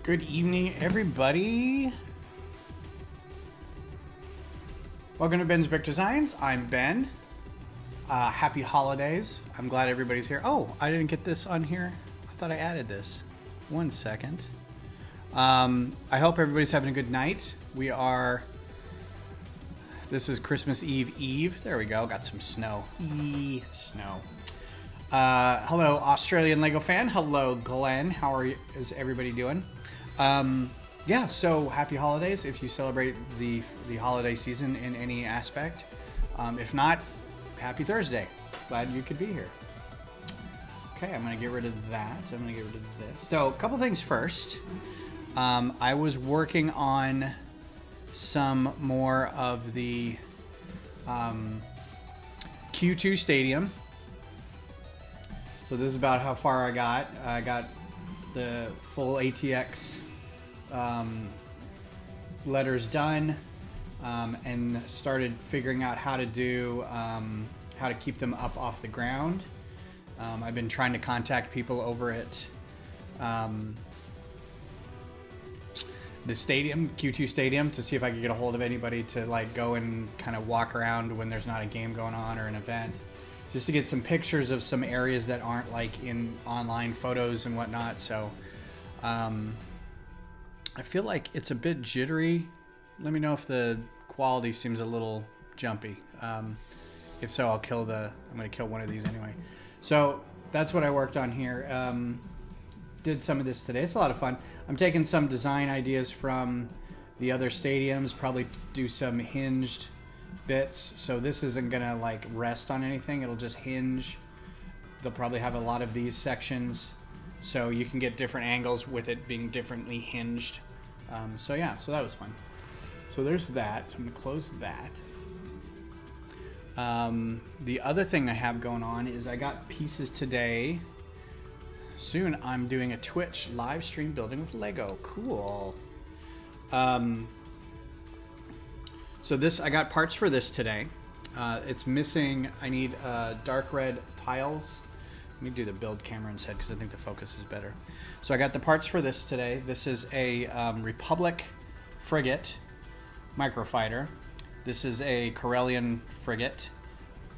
Good evening, everybody. Welcome to Ben's Brick Designs. I'm Ben. Happy holidays. I'm glad everybody's here. Oh, I didn't get this on here. I thought I added this. 1 second. I hope everybody's having a good night. This is Christmas Eve. There we go. Got some snow. Snow. Hello, Australian Lego fan. Hello, Glenn. Is everybody doing? Yeah, so happy holidays if you celebrate the holiday season in any aspect. If not, happy Thursday. Glad you could be here. Okay, I'm going to get rid of that. I'm going to get rid of this. So, a couple things first. I was working on some more of the Q2 Stadium. So this is about how far I got. I got the full ATX letters done and started figuring out how to keep them up off the ground. I've been trying to contact people over at the stadium, Q2 Stadium, to see if I could get a hold of anybody to like go and kind of walk around when there's not a game going on or an event, just to get some pictures of some areas that aren't like in online photos and whatnot. So I feel like it's a bit jittery. Let me know if the quality seems a little jumpy. If so, I'm going to kill one of these anyway. So that's what I worked on here. Did some of this today. It's a lot of fun. I'm taking some design ideas from the other stadiums, probably do some hinged bits. So this isn't going to like rest on anything. It'll just hinge. They'll probably have a lot of these sections, so you can get different angles with it being differently hinged. So yeah, so that was fun. So there's that. So I'm going to close that. The other thing I have going on is I got pieces today. Soon I'm doing a Twitch live stream building with Lego. Cool. So I got parts for this today. It's missing. I need dark red tiles. Let me do the build camera instead because I think the focus is better. So I got the parts for this today. This is a Republic frigate microfighter. This is a Corellian frigate.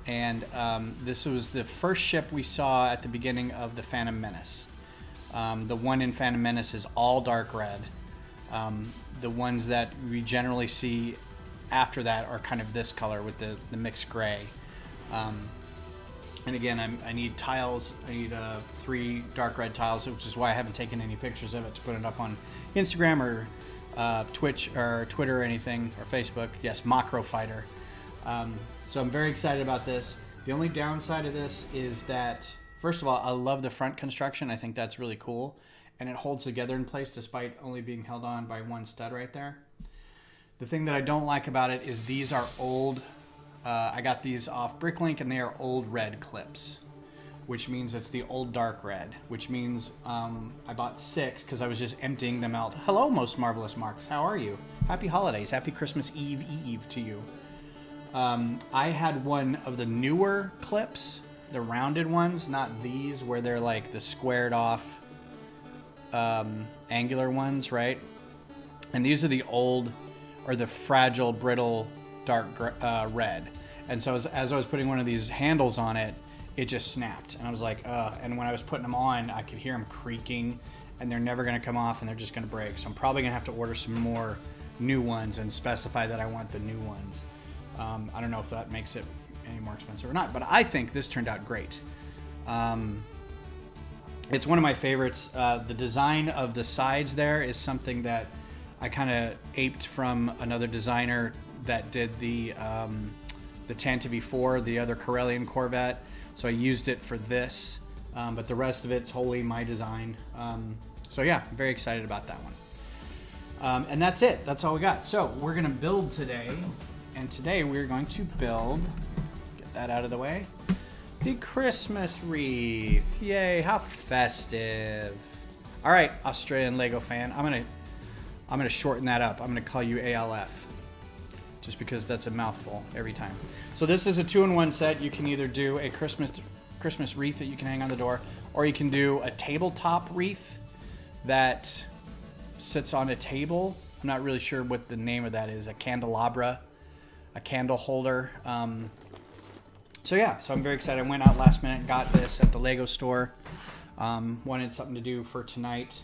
And this was the first ship we saw at the beginning of the Phantom Menace. The one in Phantom Menace is all dark red. The ones that we generally see after that are kind of this color with the mixed gray. And again, I need tiles. I need 3 dark red tiles, which is why I haven't taken any pictures of it to put it up on Instagram or Twitch or Twitter or anything, or Facebook. Yes, Macro Fighter. So I'm very excited about this. The only downside of this is that, first of all, I love the front construction. I think that's really cool. And it holds together in place despite only being held on by one stud right there. The thing that I don't like about it is these are old. I got these off Bricklink and they are old red clips, which means it's the old dark red, which means I bought 6 because I was just emptying them out. Hello, Most Marvelous Marks. How are you? Happy holidays. Happy Christmas Eve to you. I had one of the newer clips, the rounded ones, not these where they're like the squared off angular ones, right? And these are the old, or the fragile, brittle, dark red. And so as I was putting one of these handles on it, it just snapped. And I was like, and when I was putting them on, I could hear them creaking, and they're never going to come off, and they're just going to break. So I'm probably going to have to order some more new ones and specify that I want the new ones. I don't know if that makes it any more expensive or not, but I think this turned out great. It's one of my favorites. The design of the sides there is something that I kind of aped from another designer that did the Tantive 4, the other Corellian Corvette. So I used it for this, but the rest of it's wholly my design. So yeah, I'm very excited about that one. And that's it. That's all we got. So we're going to build today. And today we're going to build, get that out of the way, the Christmas wreath. Yay, how festive. All right, Australian Lego fan, I'm gonna shorten that up. I'm gonna call you ALF, just because that's a mouthful every time. So this is a 2-in-1 set. You can either do a Christmas wreath that you can hang on the door, or you can do a tabletop wreath that sits on a table. I'm not really sure what the name of that is. A candelabra, a candle holder. So yeah, so I'm very excited. I went out last minute and got this at the Lego store. Wanted something to do for tonight.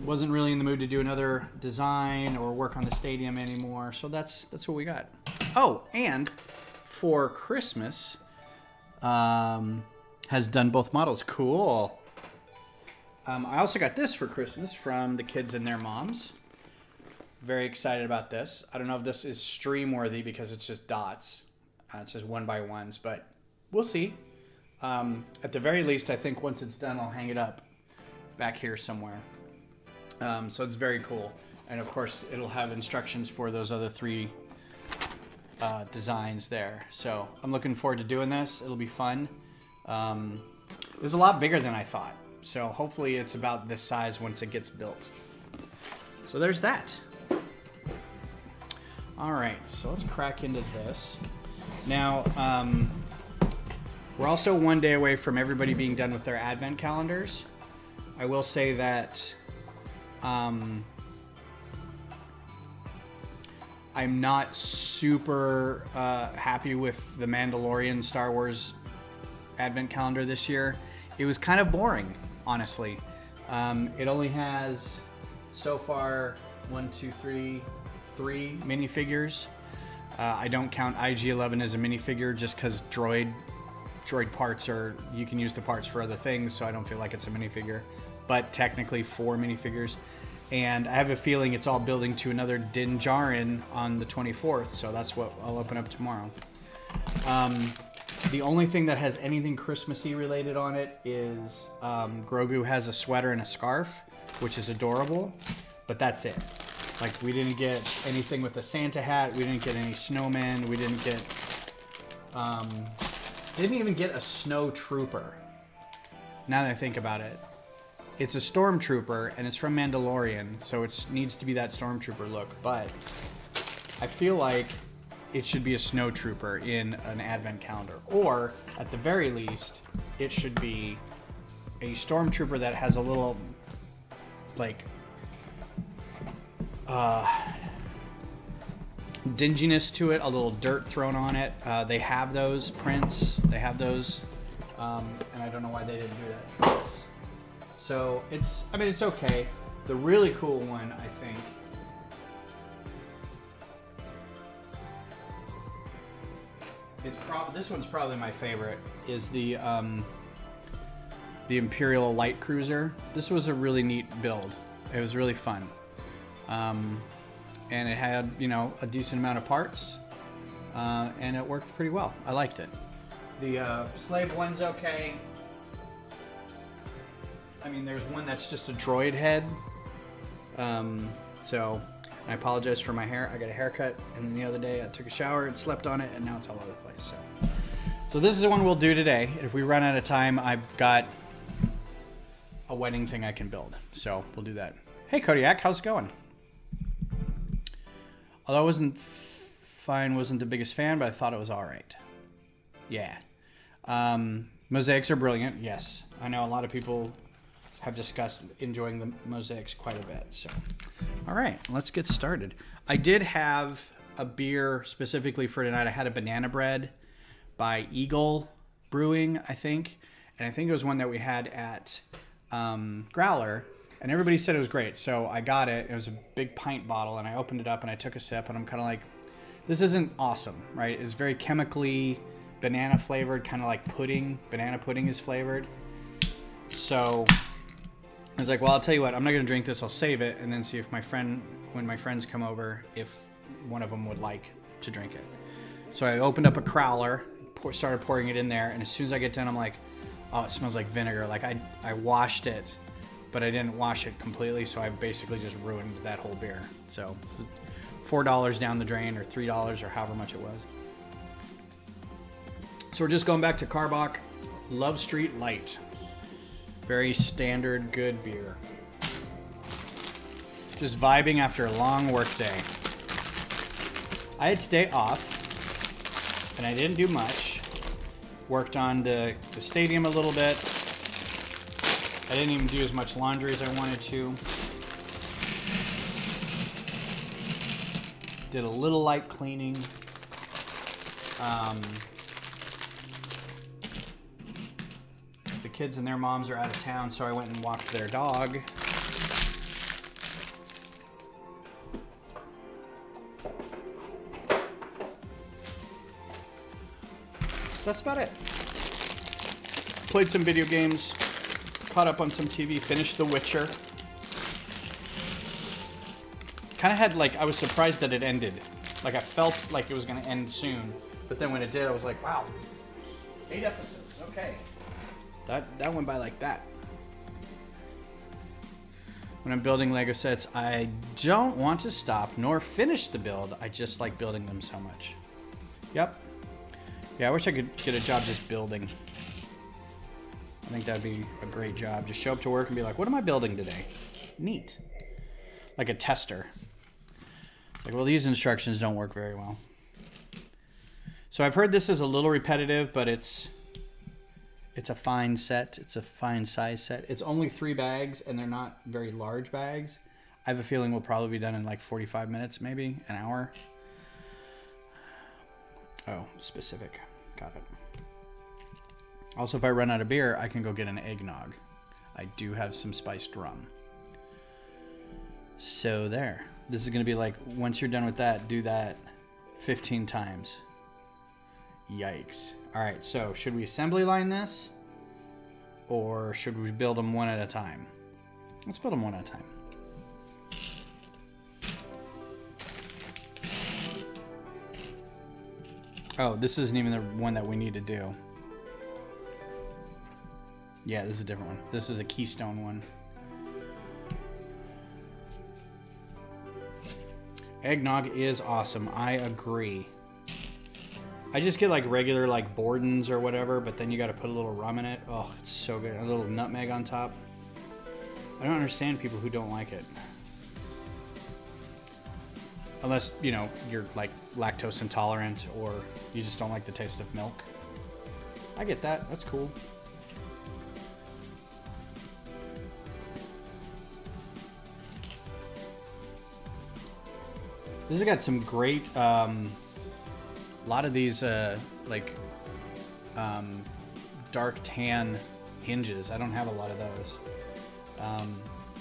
Wasn't really in the mood to do another design or work on the stadium anymore. So that's what we got. Oh, and for Christmas, has done both models. Cool. I also got this for Christmas from the kids and their moms. Very excited about this. I don't know if this is stream worthy because it's just dots. It's just 1x1s, but we'll see. At the very least, I think once it's done, I'll hang it up back here somewhere. So it's very cool. And of course, it'll have instructions for those other 3 designs there. So I'm looking forward to doing this. It'll be fun. It's a lot bigger than I thought. So hopefully it's about this size once it gets built. So there's that. All right, so let's crack into this. Now, we're also one day away from everybody being done with their advent calendars. I will say that I'm not super happy with the Mandalorian Star Wars advent calendar this year. It was kind of boring, honestly. It only has so far 3 minifigures. I don't count IG-11 as a minifigure just because droid parts are, you can use the parts for other things, so I don't feel like it's a minifigure. But technically 4 minifigures. And I have a feeling it's all building to another Din Djarin on the 24th, so that's what I'll open up tomorrow. The only thing that has anything Christmassy related on it is Grogu has a sweater and a scarf, which is adorable, but that's it. Like, we didn't get anything with a Santa hat, we didn't get any snowmen, we didn't get... didn't even get a snow trooper. Now that I think about it. It's a stormtrooper, and it's from Mandalorian, so it needs to be that stormtrooper look, but I feel like it should be a snow trooper in an advent calendar. Or, at the very least, it should be a stormtrooper that has a little, like, dinginess to it, a little dirt thrown on it. They have those prints. They have those, and I don't know why they didn't do that. So, it's okay. The really cool one, I think, this one's probably my favorite, is the Imperial light cruiser. This was a really neat build. It was really fun. And it had, a decent amount of parts, and it worked pretty well. I liked it. The slave one's okay. I mean, there's one that's just a droid head. So I apologize for my hair. I got a haircut, and the other day I took a shower and slept on it, and now it's all over the place. So this is the one we'll do today. If we run out of time, I've got a wedding thing I can build. So we'll do that. Hey, Kodiak, how's it going? Although I wasn't the biggest fan, but I thought it was all right. Yeah. Mosaics are brilliant. Yes. I know a lot of people have discussed enjoying the mosaics quite a bit. So, all right, let's get started. I did have a beer specifically for tonight. I had a banana bread by Eagle Brewing, I think. And I think it was one that we had at Growler. And everybody said it was great. So I got it. It was a big pint bottle. And I opened it up and I took a sip. And I'm kind of like, this isn't awesome, right? It's very chemically banana flavored, kind of like pudding. Banana pudding is flavored. So I was like, well, I'll tell you what. I'm not going to drink this. I'll save it. And then see if when my friends come over, if one of them would like to drink it. So I opened up a Crowler, started pouring it in there. And as soon as I get done, I'm like, oh, it smells like vinegar. Like I washed it, but I didn't wash it completely, so I basically just ruined that whole beer. So $4 down the drain, or $3, or however much it was. So we're just going back to Karbach Love Street Light. Very standard, good beer. Just vibing after a long work day. I had today off, and I didn't do much. Worked on the stadium a little bit. I didn't even do as much laundry as I wanted to. Did a little light cleaning. The kids and their moms are out of town, so I went and walked their dog. That's about it. Played some video games, caught up on some TV, finished The Witcher. Kind of had, like, I was surprised that it ended. Like, I felt like it was going to end soon. But then when it did, I was like, wow, 8 episodes, okay. That went by like that. When I'm building Lego sets, I don't want to stop nor finish the build. I just like building them so much. Yep. Yeah, I wish I could get a job just building. I think that'd be a great job. Just show up to work and be like, what am I building today? Neat. Like a tester. Like, well, these instructions don't work very well. So I've heard this is a little repetitive, but it's a fine set. It's a fine size set. It's only 3 bags, and they're not very large bags. I have a feeling we'll probably be done in like 45 minutes, maybe an hour. Oh, specific. Got it. Also, if I run out of beer, I can go get an eggnog. I do have some spiced rum. So there. This is going to be like, once you're done with that, do that 15 times. Yikes. All right, so should we assembly line this? Or should we build them one at a time? Let's build them one at a time. Oh, this isn't even the one that we need to do. Yeah, this is a different one. This is a keystone one. Eggnog is awesome. I agree. I just get like regular like Borden's or whatever, but then you got to put a little rum in it. Oh, it's so good. A little nutmeg on top. I don't understand people who don't like it. Unless, you know, you're like lactose intolerant or you just don't like the taste of milk. I get that. That's cool. This has got some great, a lot of these dark tan hinges. I don't have a lot of those.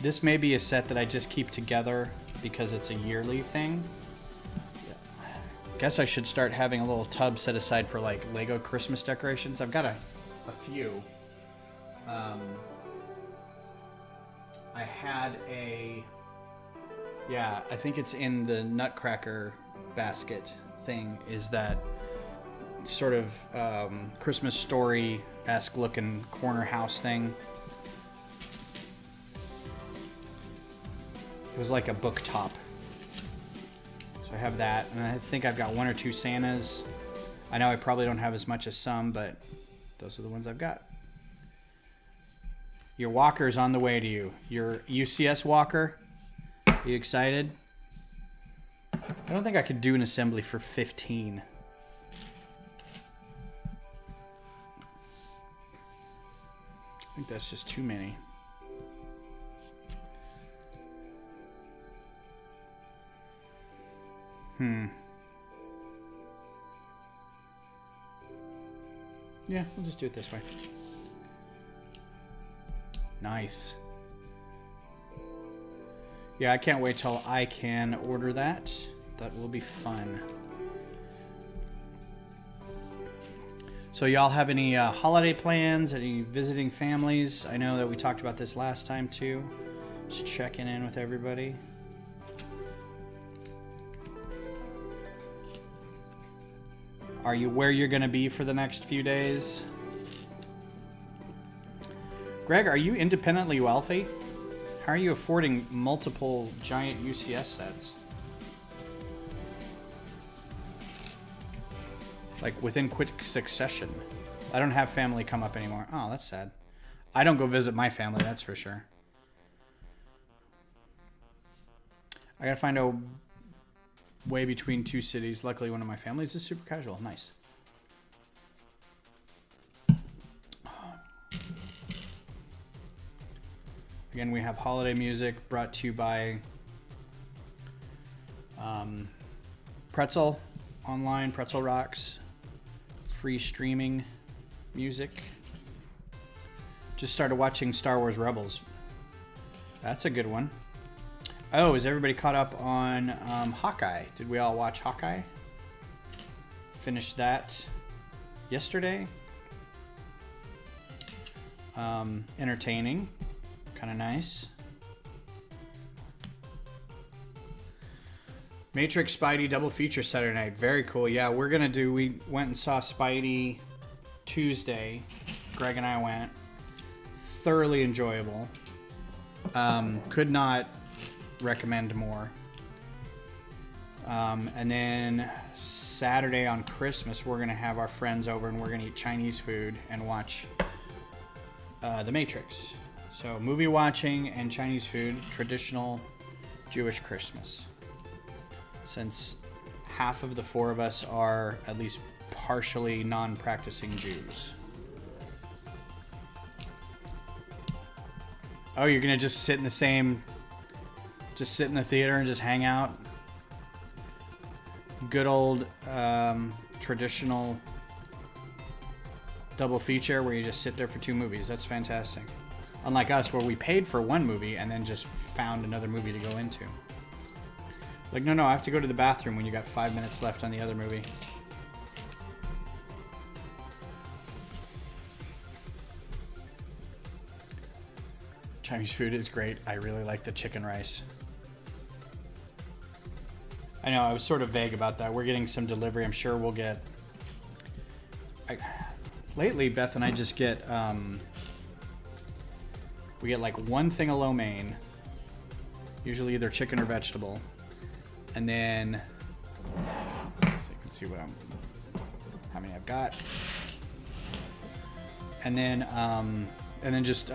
This may be a set that I just keep together because it's a yearly thing. Guess I should start having a little tub set aside for like Lego Christmas decorations. I've got a few. I had a... Yeah, I think it's in the Nutcracker basket thing, is that sort of Christmas story-esque looking corner house thing. It was like a book top. So I have that, and I think I've got 1 or 2 Santas. I know I probably don't have as much as some, but those are the ones I've got. Your walker's on the way to you. Your UCS walker. Are you excited? I don't think I could do an assembly for 15. I think that's just too many. Yeah, we'll just do it this way. Nice. Yeah, I can't wait till I can order that. That will be fun. So y'all have any holiday plans? Any visiting families? I know that we talked about this last time too. Just checking in with everybody. Are you where you're going to be for the next few days? Greg, are you independently wealthy? How are you affording multiple giant UCS sets? Like within quick succession. I don't have family come up anymore. Oh, that's sad. I don't go visit my family, that's for sure. I gotta find a way between 2 cities. Luckily, one of my families is super casual. Nice. Again, we have holiday music brought to you by Pretzel online, Pretzel Rocks, free streaming music. Just started watching Star Wars Rebels. That's a good one. Oh, is everybody caught up on Hawkeye? Did we all watch Hawkeye? Finished that yesterday. Entertaining, kind of nice. Matrix Spidey double feature Saturday night. Very cool. Yeah, we're gonna do. We went and saw Spidey Tuesday. Greg and I went. Thoroughly enjoyable. Could not recommend more. And then Saturday on Christmas, we're gonna have our friends over and we're gonna eat Chinese food and watch The Matrix. So movie watching and Chinese food, traditional Jewish Christmas. Since half of the four of us are at least partially non-practicing Jews. Oh, you're gonna just sit in the same, just sit in the theater and just hang out? Good old traditional double feature where you just sit there for 2 movies. That's fantastic. Unlike us, where we paid for 1 movie and then just found another movie to go into. Like, no, I have to go to the bathroom when you got 5 minutes left on the other movie. Chinese food is great. I really like the chicken rice. I know, I was sort of vague about that. We're getting some delivery. I'm sure we'll get... Lately, Beth and I just get... we get like 1 thing of lo mein. Usually either chicken or vegetable. And then... So you can see how many I've got. And then just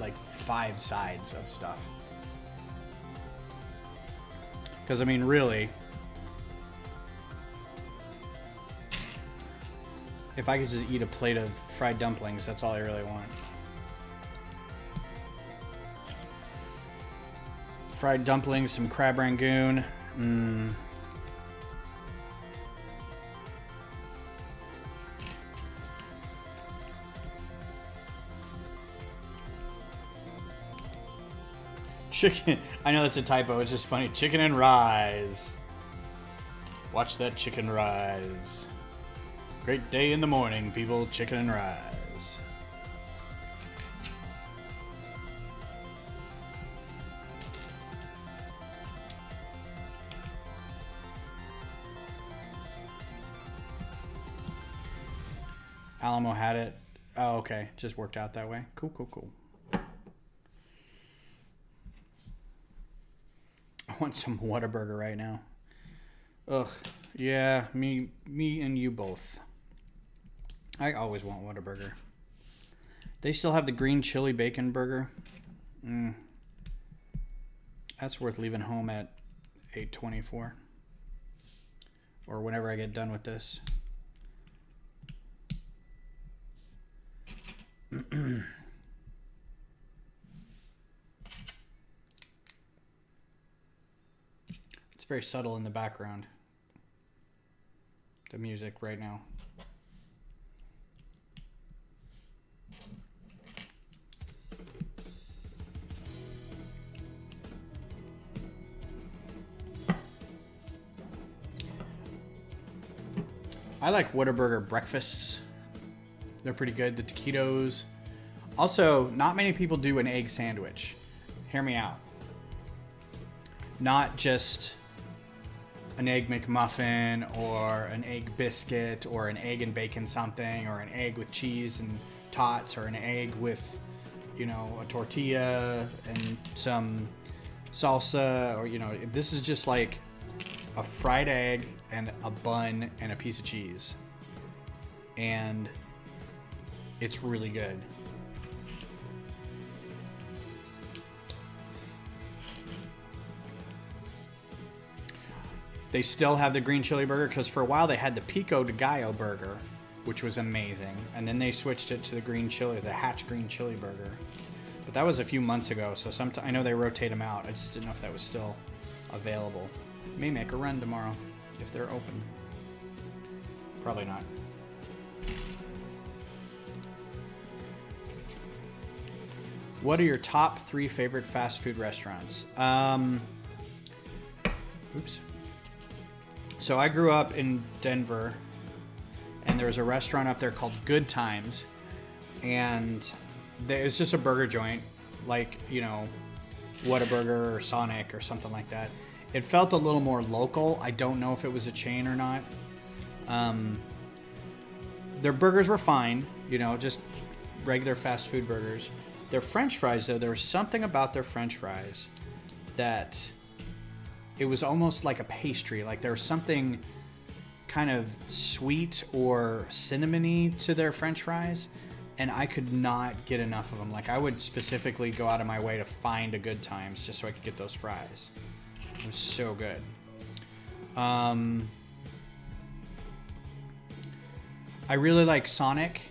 like 5 sides of stuff. Because, I mean, really, if I could just eat a plate of fried dumplings, that's all I really want. Fried dumplings, some crab rangoon. Chicken. I know that's a typo. It's just funny. Chicken and rise. Watch that chicken rise. Great day in the morning, people. Chicken and rise. Alamo had it. Oh, okay. Just worked out that way. Cool. I want some Whataburger right now. Ugh. Yeah, me and you both. I always want Whataburger. They still have the green chili bacon burger. That's worth leaving home at 8:24. Or whenever I get done with this. It's very subtle in the background. The music right now. I like Whataburger breakfasts. They're pretty good. The taquitos. Also, not many people do an egg sandwich. Hear me out. Not just an egg McMuffin or an egg biscuit or an egg and bacon something or an egg with cheese and tots or an egg with, you know, a tortilla and some salsa, or, you know, this is just like a fried egg and a bun and a piece of cheese. And it's really good. They still have the green chili burger because for a while they had the pico de gallo burger, which was amazing, and then they switched it to the green chili, the Hatch green chili burger. But that was a few months ago, so I know they rotate them out. I just didn't know if that was still available. May make a run tomorrow if they're open. Probably not. What are your top 3 favorite fast food restaurants? Oops. So I grew up in Denver, and there was a restaurant up there called Good Times, and it's just a burger joint, like, you know, Whataburger or Sonic or something like that. It felt a little more local. I don't know if it was a chain or not. Their burgers were fine, you know, just regular fast food burgers. Their French fries, though, there was something about their French fries that it was almost like a pastry. Like there was something kind of sweet or cinnamony to their French fries, and I could not get enough of them. Like I would specifically go out of my way to find a Good Times just so I could get those fries. It was so good. I really like Sonic.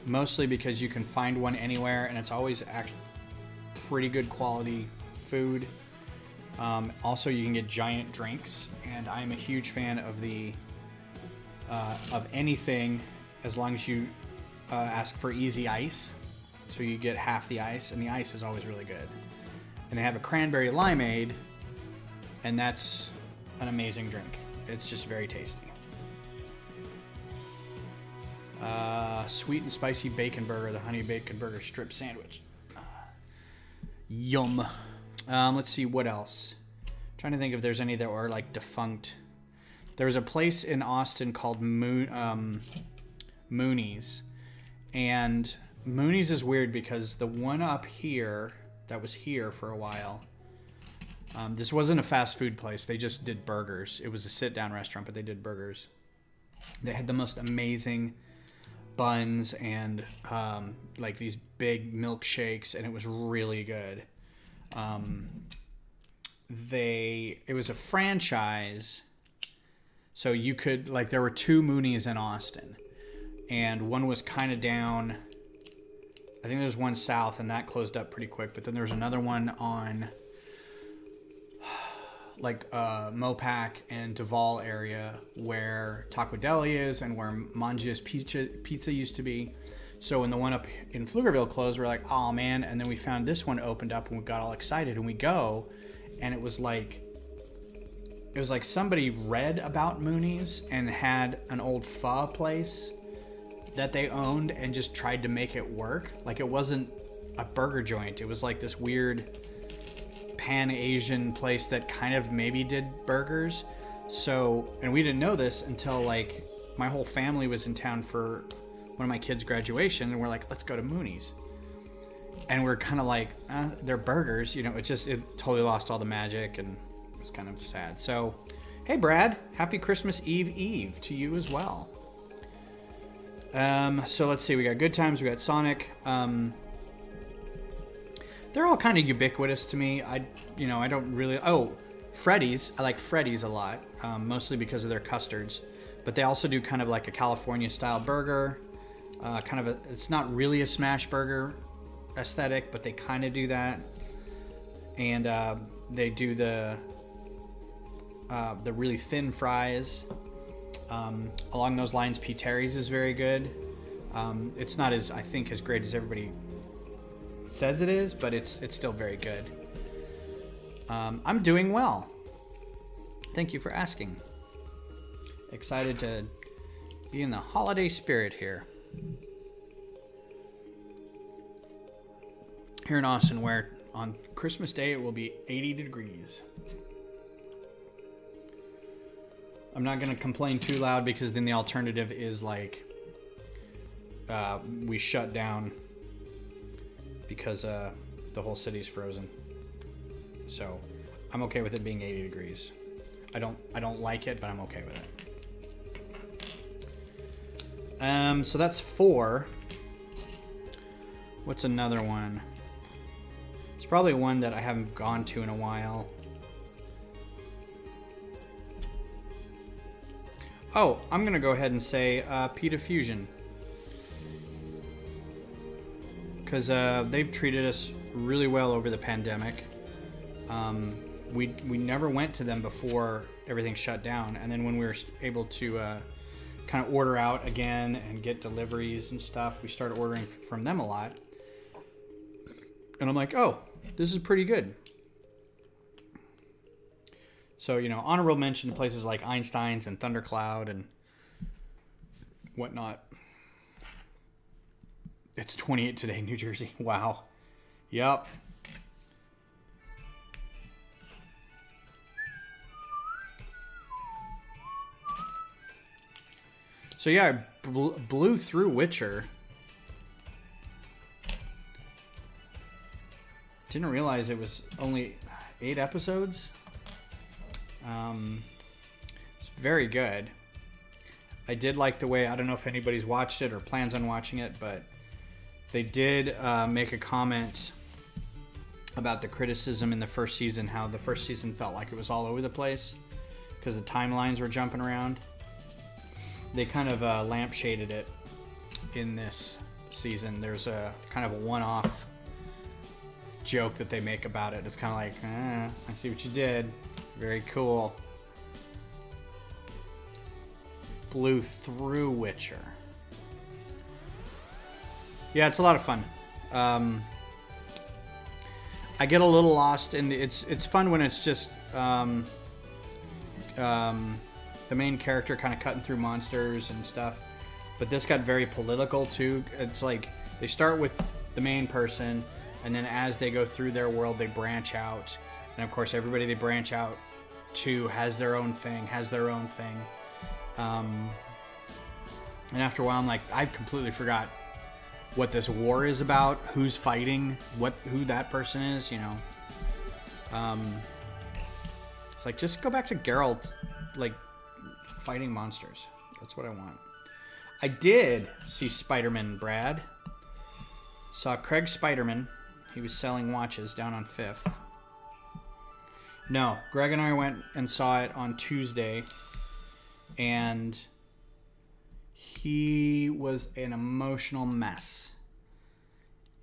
Mostly because you can find one anywhere, and it's always actually pretty good quality food. Also, you can get giant drinks, and I'm a huge fan of the of anything as long as you ask for easy ice. So you get half the ice, and the ice is always really good. And they have a cranberry limeade, and that's an amazing drink. It's just very tasty. Sweet and spicy bacon burger, the honey bacon burger strip sandwich. Yum. Let's see what else. I'm trying to think if there's any that were like defunct. There was a place in Austin called Mooney's, and Mooney's is weird because the one up here that was here for a while. This wasn't a fast food place. They just did burgers. It was a sit-down restaurant, but they did burgers. They had the most amazing buns and like these big milkshakes, and it was really good. It was a franchise, so you could, like, there were 2 Moonies in Austin, and one was kind of down. I think there was one south, and that closed up pretty quick. But then there was another one on like Mopac and Duval area where Taco Deli is and where Mangia's Pizza used to be. So when the one up in Pflugerville closed, we're like, oh man. And then we found this one opened up, and we got all excited, and we go, and it was like somebody read about Mooney's and had an old pho place that they owned and just tried to make it work. Like, it wasn't a burger joint. It was like this weird Pan-Asian place that kind of maybe did burgers. So, and we didn't know this until like my whole family was in town for one of my kids' graduation, and we're like, let's go to Mooney's. And we're kind of like, they're burgers, you know. It totally lost all the magic, and it was kind of sad. So, hey Brad, happy Christmas Eve to you as well. So let's see, we got Good Times, we got Sonic. They're all kind of ubiquitous to me. I don't really... Oh, Freddy's. I like Freddy's a lot, mostly because of their custards. But they also do kind of like a California-style burger. It's not really a smash burger aesthetic, but they kind of do that. And they do the really thin fries. Along those lines, P. Terry's is very good. It's not as great as everybody says it is, but it's still very good. I'm doing well. Thank you for asking. Excited to be in the holiday spirit here. Here in Austin, where on Christmas Day it will be 80 degrees. I'm not going to complain too loud, because then the alternative is like we shut down because the whole city's frozen. So I'm okay with it being 80 degrees. I don't like it, but I'm okay with it. So that's 4. What's another one? It's probably one that I haven't gone to in a while. Oh, I'm going to go ahead and say Pita Fusion. because they've treated us really well over the pandemic. We never went to them before everything shut down, and then when we were able to kind of order out again and get deliveries and stuff, we started ordering from them a lot. And I'm like, oh, this is pretty good. So, you know, honorable mention to places like Einstein's and Thundercloud and whatnot. It's 28 today, New Jersey. Wow. Yep. So yeah, I blew through Witcher. Didn't realize it was only 8 episodes. It's very good. I did like the way, I don't know if anybody's watched it or plans on watching it, but they did make a comment about the criticism in the first season, how the first season felt like it was all over the place because the timelines were jumping around. They kind of lampshaded it in this season. There's a kind of a one-off joke that they make about it. It's kind of like, I see what you did. Very cool. Blew through Witcher. Yeah, it's a lot of fun. I get a little lost in the. It's fun when it's just the main character kind of cutting through monsters and stuff. But this got very political too. It's like they start with the main person, and then as they go through their world, they branch out. And of course, everybody they branch out to has their own thing, and after a while, I'm like, I completely forgot what this war is about, who's fighting, who that person is, you know. It's like, just go back to Geralt, like, fighting monsters. That's what I want. I did see Spider-Man, Brad. Saw Craig Spider-Man. He was selling watches down on 5th. No, Greg and I went and saw it on Tuesday, and he was an emotional mess.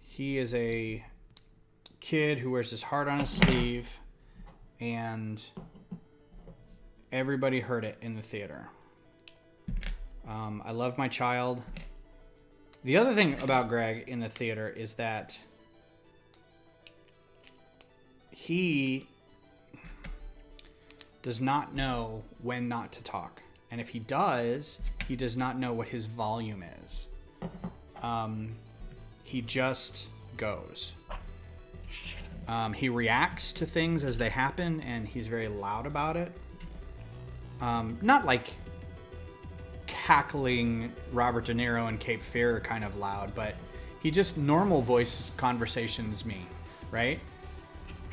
He is a kid who wears his heart on his sleeve, and everybody heard it in the theater. I love my child. The other thing about Greg in the theater is that he does not know when not to talk. And if he does, he does not know what his volume is. He just goes. He reacts to things as they happen, and he's very loud about it. Not like cackling Robert De Niro and Cape Fear kind of loud, but he just normal voice conversations me, right?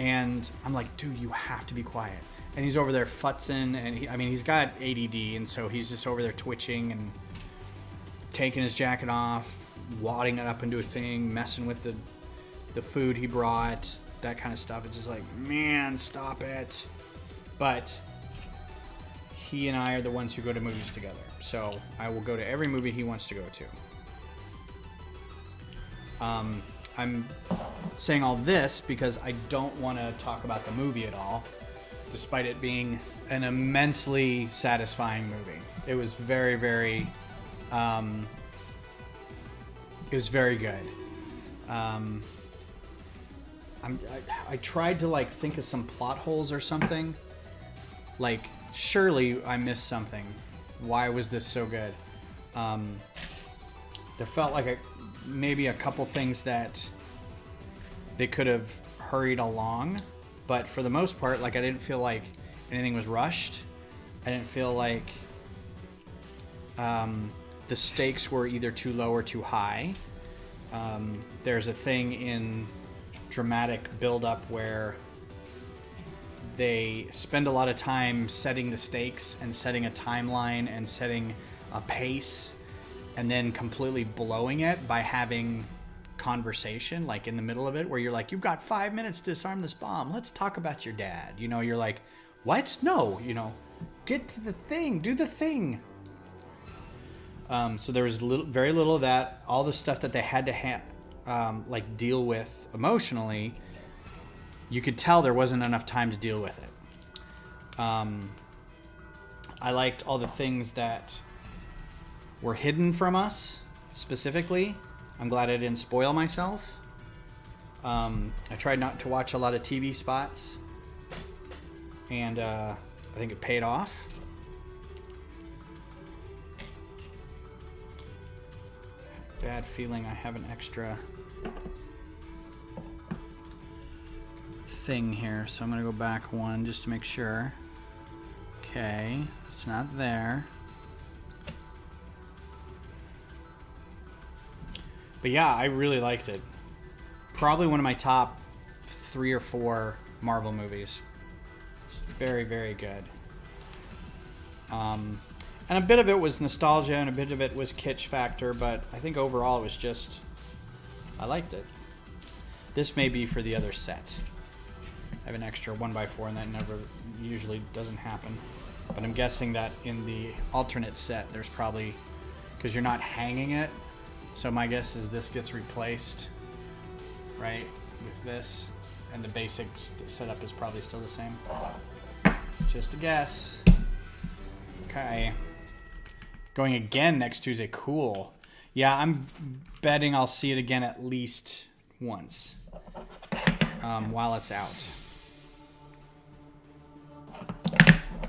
And I'm like, dude, you have to be quiet. And he's over there futzing, and he's got ADD, and so he's just over there twitching and taking his jacket off, wadding it up into a thing, messing with the food he brought, that kind of stuff. It's just like, man, stop it. But he and I are the ones who go to movies together, so I will go to every movie he wants to go to. I'm saying all this because I don't want to talk about the movie at all, despite it being an immensely satisfying movie. It was very, very, it was very good. I tried to like think of some plot holes or something. Like, surely I missed something. Why was this so good? There felt like maybe a couple things that they could have hurried along, but for the most part, like, I didn't feel like anything was rushed. I didn't feel like the stakes were either too low or too high. There's a thing in dramatic build-up where they spend a lot of time setting the stakes and setting a timeline and setting a pace, and then completely blowing it by having conversation like in the middle of it where you're like, you've got 5 minutes to disarm this bomb, let's talk about your dad, you know. You're like, what? No, you know, get to the thing, do the thing. So there was very little of that. All the stuff that they had to like deal with emotionally, you could tell there wasn't enough time to deal with it. I liked all the things that were hidden from us specifically. I'm glad I didn't spoil myself. I tried not to watch a lot of TV spots, and I think it paid off. Bad feeling I have an extra thing here, so I'm going to go back one just to make sure. Okay, it's not there. But yeah, I really liked it. Probably one of my top 3 or 4 Marvel movies. It's very, very good. And a bit of it was nostalgia and a bit of it was kitsch factor, but I think overall it was just, I liked it. This may be for the other set. I have an extra 1x4 and that never usually doesn't happen. But I'm guessing that in the alternate set there's probably, because you're not hanging it, so my guess is this gets replaced, right, with this, and the basic setup is probably still the same. Just a guess. Okay. Going again next Tuesday. Cool. Yeah, I'm betting I'll see it again at least once while it's out.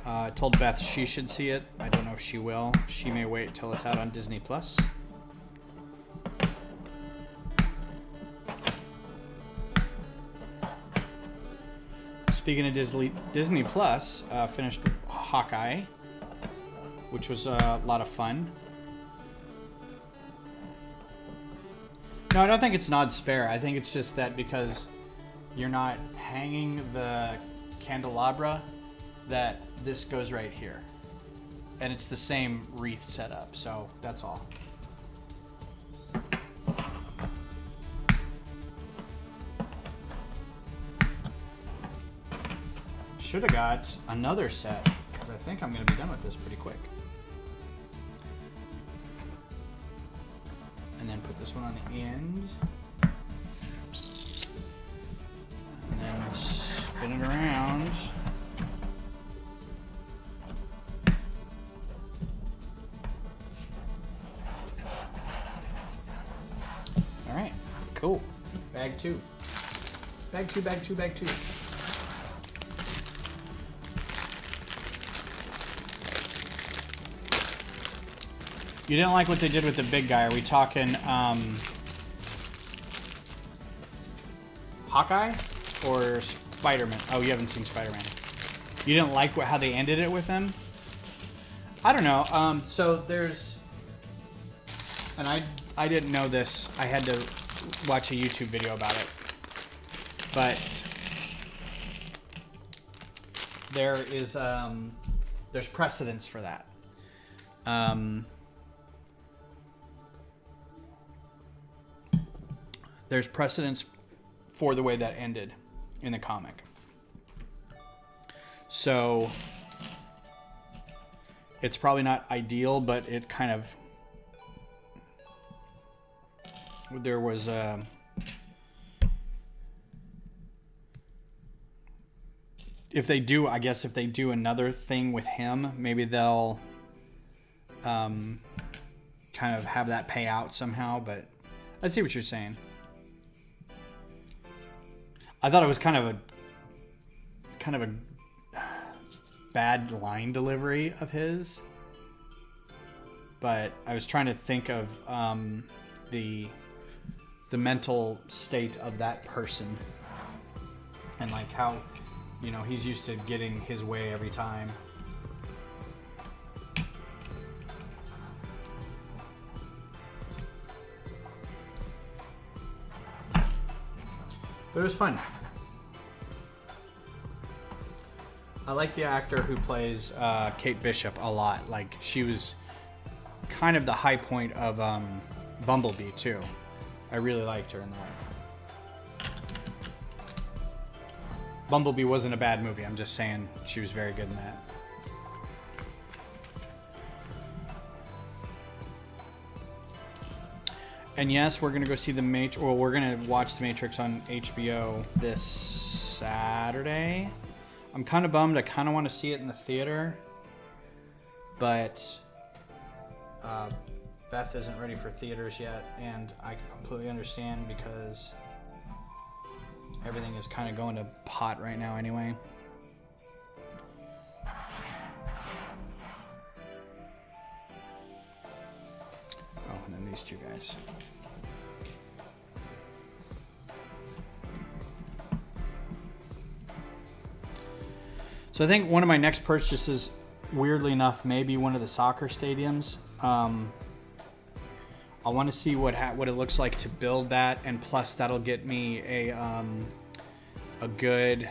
I told Beth she should see it. I don't know if she will. She may wait till it's out on Disney Plus. Speaking of Disney Plus, finished Hawkeye, which was a lot of fun. No, I don't think it's an odd spare. I think it's just that because you're not hanging the candelabra, that this goes right here. And it's the same wreath setup, so that's all. Should have got another set, because I think I'm going to be done with this pretty quick. And then put this one on the end. And then spin it around. All right, cool. Bag 2. Bag 2, bag 2, bag 2. You didn't like what they did with the big guy. Are we talking Hawkeye or Spider-Man? Oh, you haven't seen Spider-Man. You didn't like how they ended it with him? I don't know. So there's... And I didn't know this. I had to watch a YouTube video about it. But there is... there's precedence for that. There's precedence for the way that ended in the comic. So it's probably not ideal, but it kind of... There was a... If they do, I guess if they do another thing with him, maybe they'll kind of have that pay out somehow, but I see what you're saying. I thought it was kind of a bad line delivery of his, but I was trying to think of the mental state of that person and like how, you know, he's used to getting his way every time. But it was fun. I like the actor who plays Kate Bishop a lot. Like, she was kind of the high point of Bumblebee, too. I really liked her in that. Bumblebee wasn't a bad movie. I'm just saying she was very good in that. And yes, we're gonna go see the Matrix. Well, we're gonna watch the Matrix on HBO this Saturday. I'm kind of bummed. I kind of want to see it in the theater, but Beth isn't ready for theaters yet, and I completely understand because everything is kind of going to pot right now anyway. Oh, and then these two guys. So I think one of my next purchases, weirdly enough, may be one of the soccer stadiums. I want to see what it looks like to build that, and plus that'll get me a good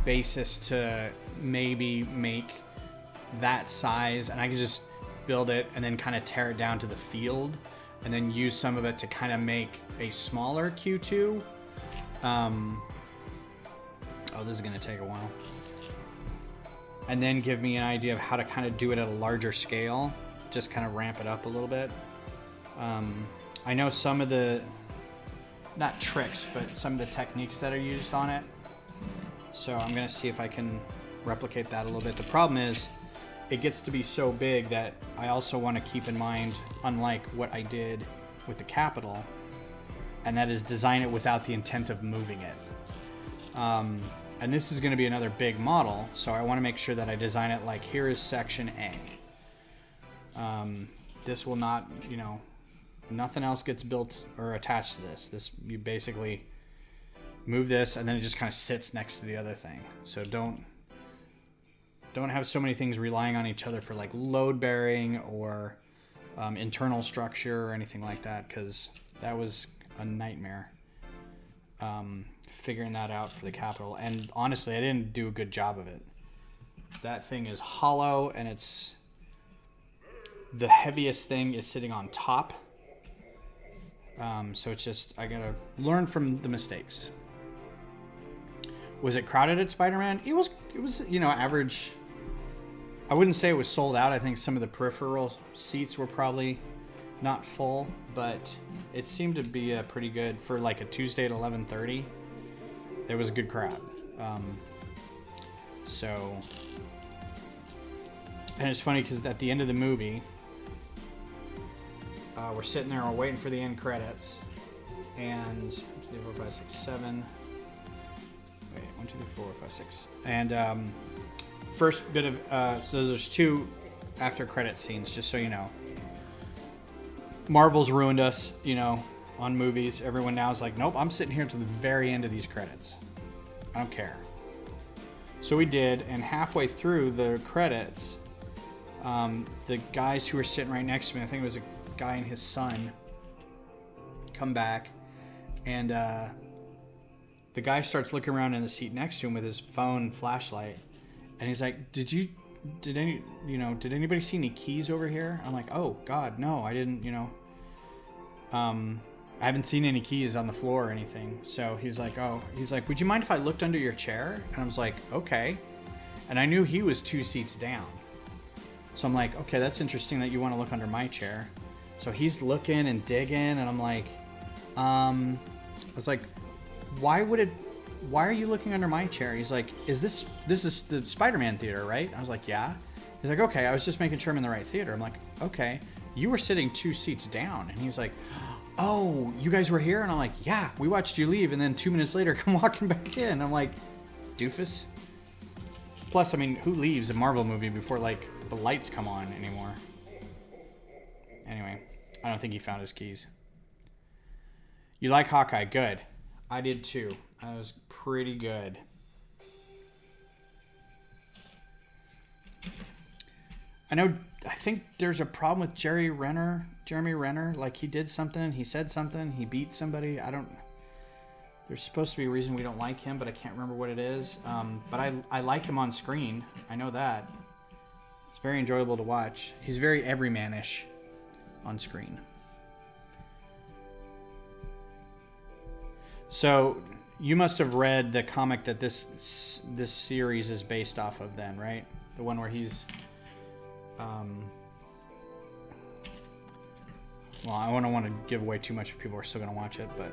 basis to maybe make that size, and I can just build it and then kind of tear it down to the field, and then use some of it to kind of make a smaller Q2. Oh, this is going to take a while. And then give me an idea of how to kind of do it at a larger scale. Just kind of ramp it up a little bit. I know some of the, not tricks, but some of the techniques that are used on it. So I'm going to see if I can replicate that a little bit. The problem is, it gets to be so big that I also want to keep in mind, unlike what I did with the Capitol, and that is design it without the intent of moving it. And this is going to be another big model, so I want to make sure that I design it like, here is section A. This will not, nothing else gets built or attached to this. You basically move this, and then it just kind of sits next to the other thing. So don't have so many things relying on each other for like load bearing or internal structure or anything like that, because that was a nightmare. Figuring that out for the Capitol, and honestly, I didn't do a good job of it. That thing is hollow, and it's the heaviest thing is sitting on top. So it's just, I gotta learn from the mistakes. Was it crowded at Spider-Man? It was average. I wouldn't say it was sold out. I think some of the peripheral seats were probably not full, but it seemed to be pretty good for like a Tuesday at 11:30. There was a good crowd. And it's funny because at the end of the movie, we're sitting there, we're waiting for the end credits, and 1, 2, 3, 4, 5, 6, 7. Wait, 1, 2, 3, 4, 5, 6. And first bit of so there's 2 after credit scenes, just so you know. Marvel's ruined us, on movies. Everyone now is like, nope, I'm sitting here to the very end of these credits. I don't care. So we did, and halfway through the credits, the guys who were sitting right next to me, I think it was a guy and his son, come back, and the guy starts looking around in the seat next to him with his phone flashlight, and he's like, did anybody see any keys over here? I'm like, oh God, no, I didn't, I haven't seen any keys on the floor or anything. So he's like, would you mind if I looked under your chair? And I was like, okay. And I knew he was 2 seats down. So I'm like, okay, that's interesting that you want to look under my chair. So he's looking and digging, and I'm like, I was like, why are you looking under my chair? He's like, this is the Spider-Man theater, right? I was like, yeah. He's like, okay, I was just making sure I'm in the right theater. I'm like, okay. You were sitting 2 seats down. And he's like, oh, you guys were here? And I'm like, yeah, we watched you leave, and then 2 minutes later come walking back in. I'm like, doofus. Plus, I mean, who leaves a Marvel movie before like the lights come on anymore? Anyway, I don't think he found his keys. You like Hawkeye? Good. I did too. I was pretty good. I think there's a problem with Jeremy Renner. Like, he did something, he said something, he beat somebody. There's supposed to be a reason we don't like him, but I can't remember what it is. But I like him on screen. I know that. It's very enjoyable to watch. He's very everyman-ish on screen. So you must have read the comic that this series is based off of then, right? The one where he's well, I don't want to give away too much if people are still going to watch it, but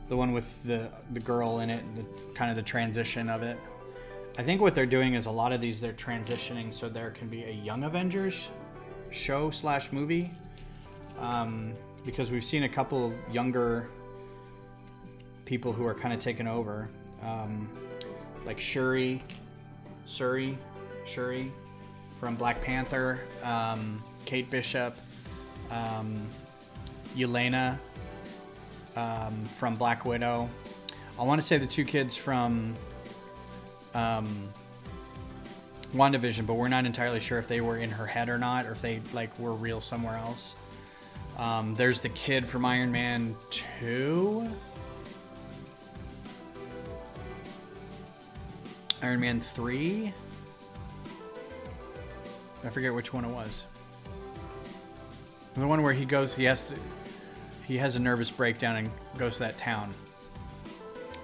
the one with the girl in it, kind of the transition of it. I think what they're doing is a lot of these they're transitioning so there can be a Young Avengers show / movie, because we've seen a couple younger people who are kind of taking over, like Shuri from Black Panther, Kate Bishop, Yelena from Black Widow. I want to say the 2 kids from WandaVision, but we're not entirely sure if they were in her head or not, or if they like were real somewhere else. There's the kid from Iron Man 2. Iron Man 3. I forget which one it was. The one where he has a nervous breakdown and goes to that town.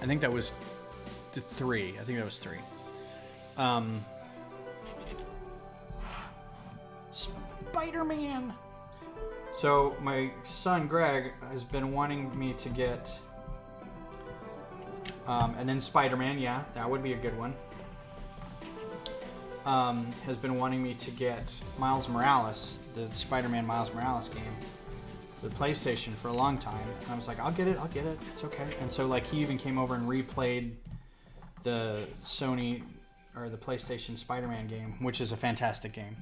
I think that was 3. Spider-Man. So my son Greg has been wanting me to get, and then Spider-Man. Yeah, that would be a good one. Has been wanting me to get Miles Morales, the Spider-Man Miles Morales game, the PlayStation for a long time. And I was like, I'll get it. It's okay. And so like he even came over and replayed the Sony or the PlayStation Spider-Man game, which is a fantastic game.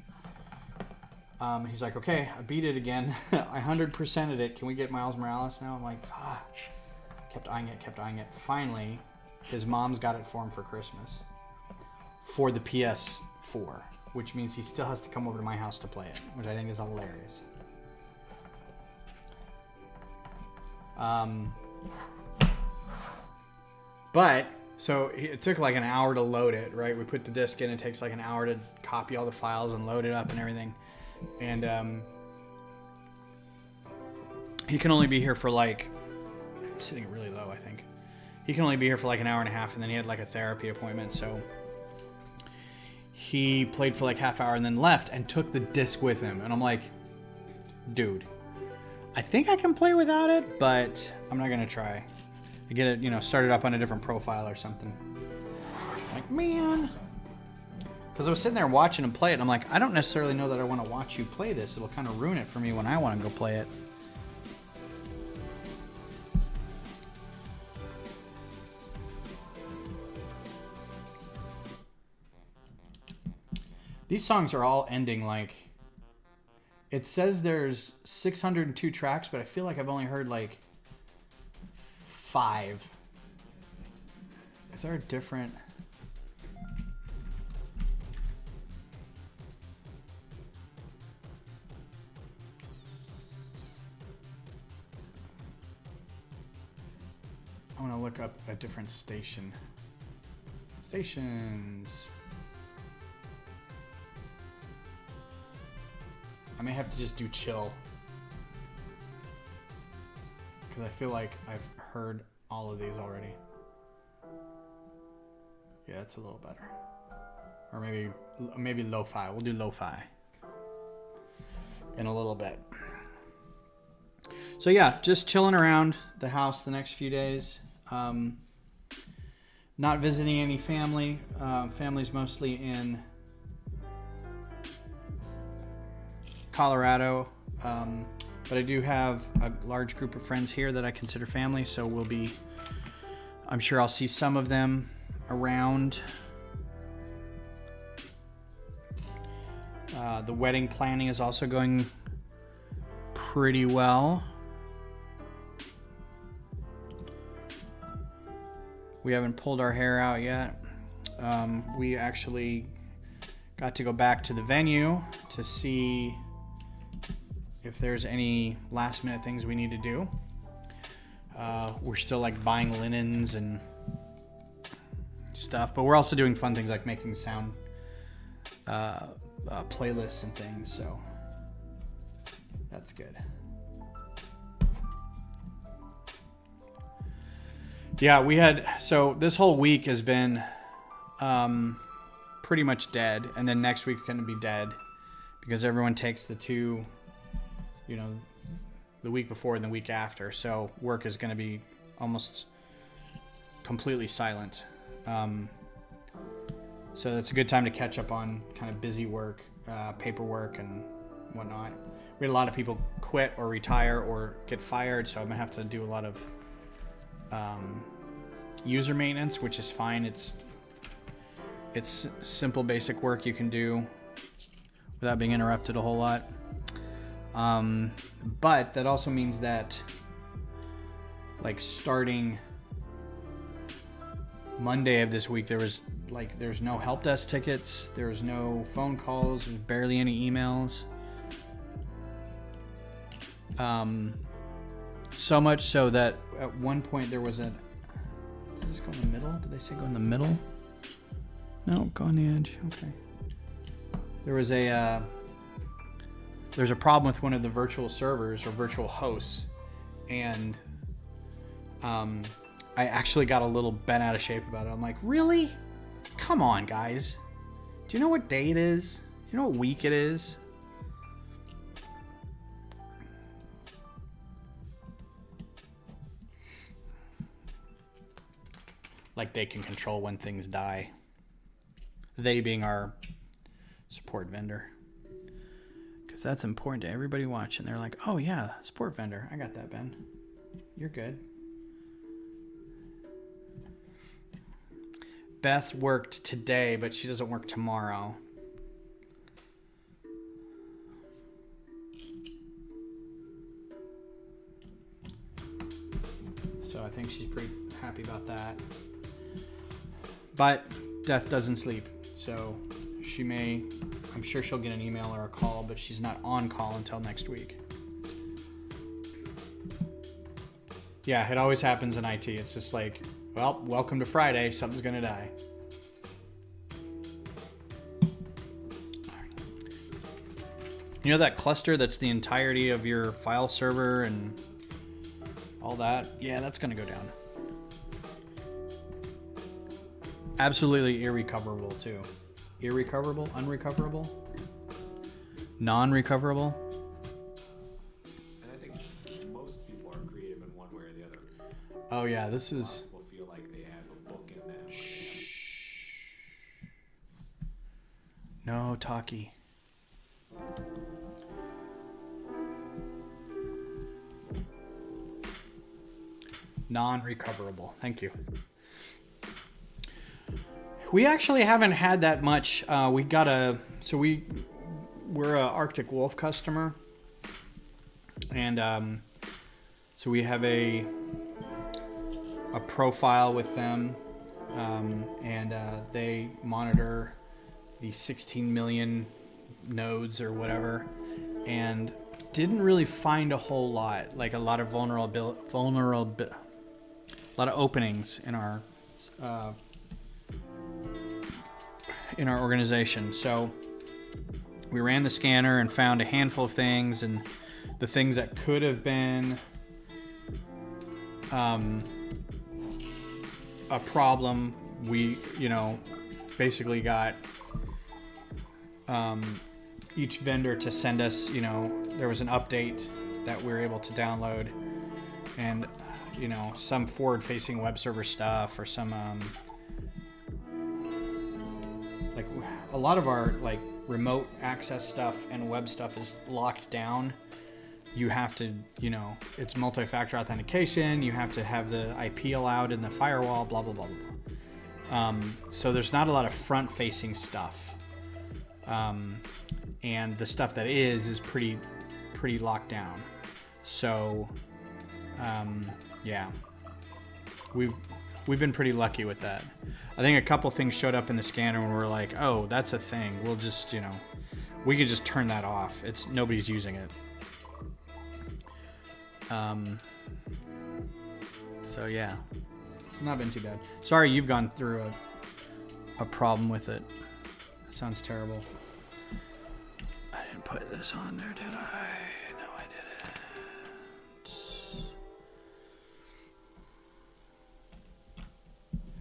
He's like, okay, I beat it again. I 100%ed it. Can we get Miles Morales now? I'm like, kept eyeing it. Finally, his mom's got it for him for Christmas for the PS4, which means he still has to come over to my house to play it, which I think is hilarious. But so it took like an hour to load it, right? We put the disc in. It takes like an hour to copy all the files and load it up and everything. And he can only be here for like, I'm sitting really low, I think. He can only be here for like an hour and a half, and then he had like a therapy appointment, so he played for like half hour and then left and took the disc with him. And I'm like, dude, I think I can play without it, but I'm not gonna try. I get it, started up on a different profile or something. Like, man. Because I was sitting there watching him play it, and I'm like, I don't necessarily know that I want to watch you play this. It'll kind of ruin it for me when I want to go play it. These songs are all ending like... It says there's 602 tracks, but I feel like I've only heard like 5. Is there a different... I want to look up a different station. Stations. I may have to just do chill, because I feel like I've heard all of these already. Yeah, it's a little better. Or maybe lo-fi. We'll do lo-fi in a little bit. So yeah, just chilling around the house the next few days. Not visiting any family. Family's mostly in Colorado, but I do have a large group of friends here that I consider family, so I'm sure I'll see some of them around. The wedding planning is also going pretty well. We haven't pulled our hair out yet. We actually got to go back to the venue to see if there's any last minute things we need to do. We're still like buying linens and stuff, but we're also doing fun things like making sound playlists and things, so that's good. Yeah, so this whole week has been pretty much dead, and then next week is going to be dead because everyone takes the 2, the week before and the week after. So work is going to be almost completely silent. So that's a good time to catch up on kind of busy work, paperwork and whatnot. We had a lot of people quit or retire or get fired, so I'm gonna have to do a lot of user maintenance, which is fine. It's simple, basic work you can do without being interrupted a whole lot. But that also means that, like, starting Monday of this week, there's no help desk tickets, there was no phone calls, there's barely any emails. So much so that at one point there was does this go in the middle? Did they say go in the middle? No, go on the edge. Okay. There's a problem with one of the virtual servers or virtual hosts, and I actually got a little bent out of shape about it. I'm like, really? Come on, guys. Do you know what day it is? Do you know what week it is? Like they can control when things die. They being our support vendor. Because that's important to everybody watching. They're like, oh yeah, support vendor. I got that, Ben. You're good. Beth worked today, but she doesn't work tomorrow. So I think she's pretty happy about that. But Death doesn't sleep, so I'm sure she'll get an email or a call, but she's not on call until next week. Yeah, it always happens in IT. It's just like, well, welcome to Friday. Something's going to die. You know that cluster that's the entirety of your file server and all that? Yeah, that's going to go down. Absolutely irrecoverable, too. Irrecoverable? Unrecoverable? Non-recoverable? And I think most people are creative in one way or the other. Oh, yeah, this is... People feel like they have a book in them. Shh. No talkie. Non-recoverable. Thank you. We actually haven't had that much. We're a Arctic Wolf customer, and so we have a profile with them, and they monitor the 16 million nodes or whatever, and didn't really find a whole lot, like a lot of vulnerable, a lot of openings in our organization. So we ran the scanner and found a handful of things, and the things that could have been a problem, we basically got each vendor to send us, there was an update that we were able to download, and some forward-facing web server stuff, or some like a lot of our like remote access stuff and web stuff is locked down. You have to, it's multi-factor authentication. You have to have the IP allowed in the firewall, blah, blah, blah, blah, blah. So there's not a lot of front-facing stuff. And the stuff that is pretty locked down. So, yeah, we've been pretty lucky with that. I think a couple things showed up in the scanner and we're like, oh, that's a thing. We'll just, we could just turn that off. Nobody's using it. So yeah, it's not been too bad. Sorry you've gone through a problem with it. That sounds terrible. I didn't put this on there, did I? No, I didn't.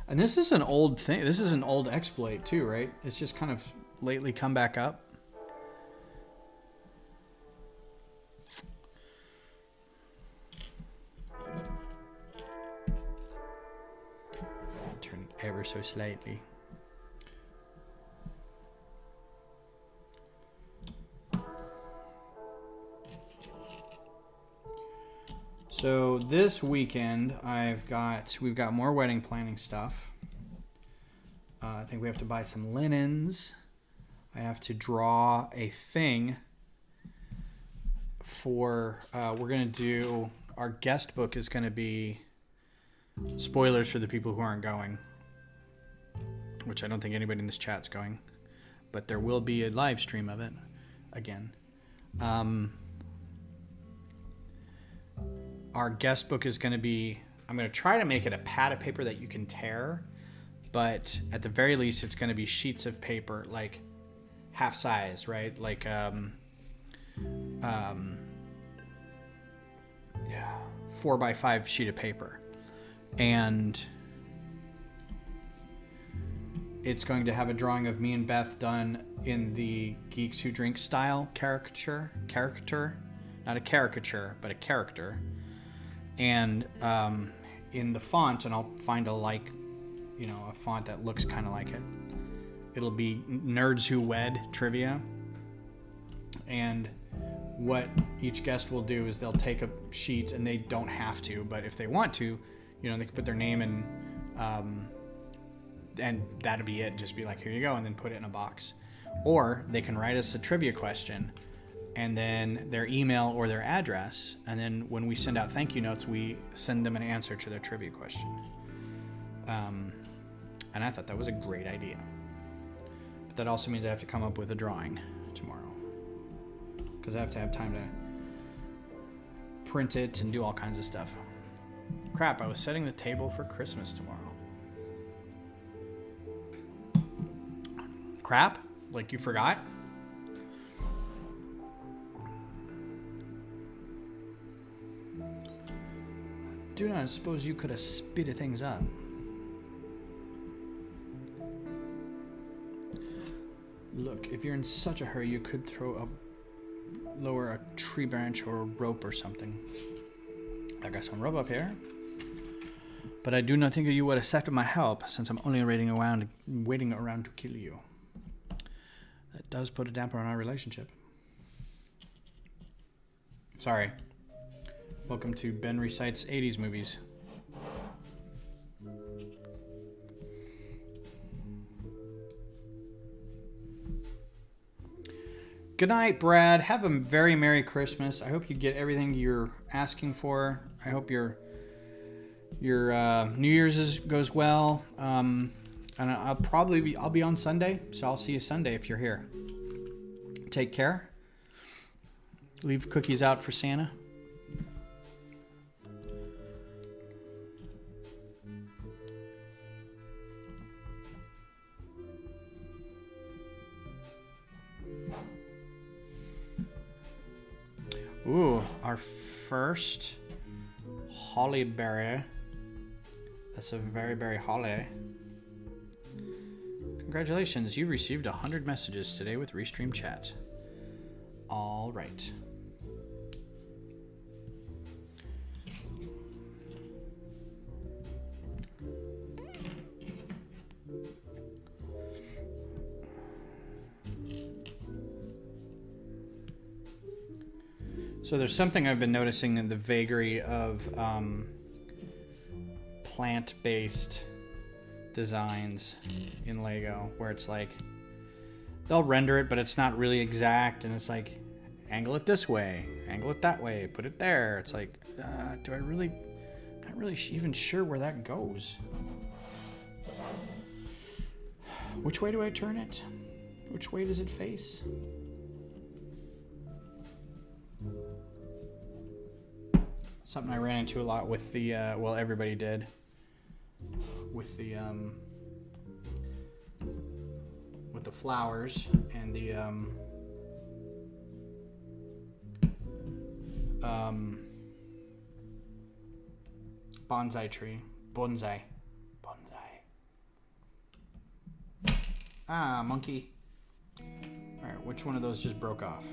And this is an old thing. This is an old exploit too, right? It's just kind of lately come back up. turn it ever so slightly. So this weekend we've got more wedding planning stuff. I think we have to buy some linens. I have to draw a thing for we're gonna do, our guest book is gonna be, spoilers for the people who aren't going, which I don't think anybody in this chat's going, but there will be a live stream of it again. Our guest book is going to be, I'm going to try to make it a pad of paper that you can tear, but at the very least it's going to be sheets of paper, like half size, right? Like 4x5 sheet of paper. And it's going to have a drawing of me and Beth done in the Geeks Who Drink style caricature, not a caricature, but a character. And in the font, and I'll find a font that looks kind of like it. It'll be Nerds Who Wed trivia. And what each guest will do is they'll take a sheet, and they don't have to, but if they want to, they can put their name in, and that'll be it. Just be like, here you go, and then put it in a box. Or they can write us a trivia question, and then their email or their address, and then when we send out thank you notes, we send them an answer to their trivia question. And I thought that was a great idea. But that also means I have to come up with a drawing tomorrow, because I have to have time to print it and do all kinds of stuff. Crap, I was setting the table for Christmas tomorrow. Crap? Like you forgot? Do not suppose you could have speeded things up. Look, if you're in such a hurry, you could lower a tree branch or a rope or something. I got some rope up here. But I do not think you would accept my help, since I'm only waiting around to kill you. That does put a damper on our relationship. Sorry. Welcome to Ben Recites 80s movies. Good night, Brad. Have a very Merry Christmas. I hope you get everything you're asking for. I hope your New Year's goes well. And I'll be on Sunday, so I'll see you Sunday if you're here. Take care. Leave cookies out for Santa. Ooh, our first holly berry. That's a very, very holly. Congratulations, you received 100 messages today with Restream Chat. All right. So there's something I've been noticing in the vagary of plant-based designs in Lego, where it's like they'll render it, but it's not really exact, and it's like angle it this way, angle it that way, put it there. It's like, I'm not really even sure where that goes. Which way do I turn it? Which way does it face? Something I ran into a lot with the, well, everybody did, with the flowers and the, bonsai tree. Bonsai. Ah, monkey. Alright, which one of those just broke off?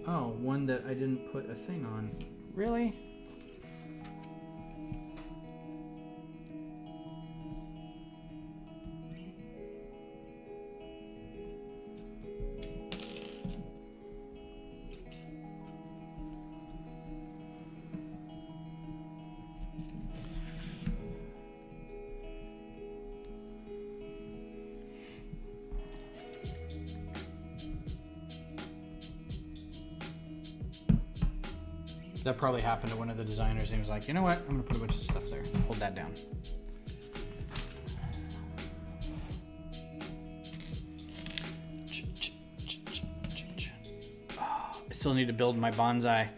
Oh, one that I didn't put a thing on. Really? That probably happened to one of the designers. And he was like, you know what? I'm going to put a bunch of stuff there. Hold that down. I still need to build my bonsai.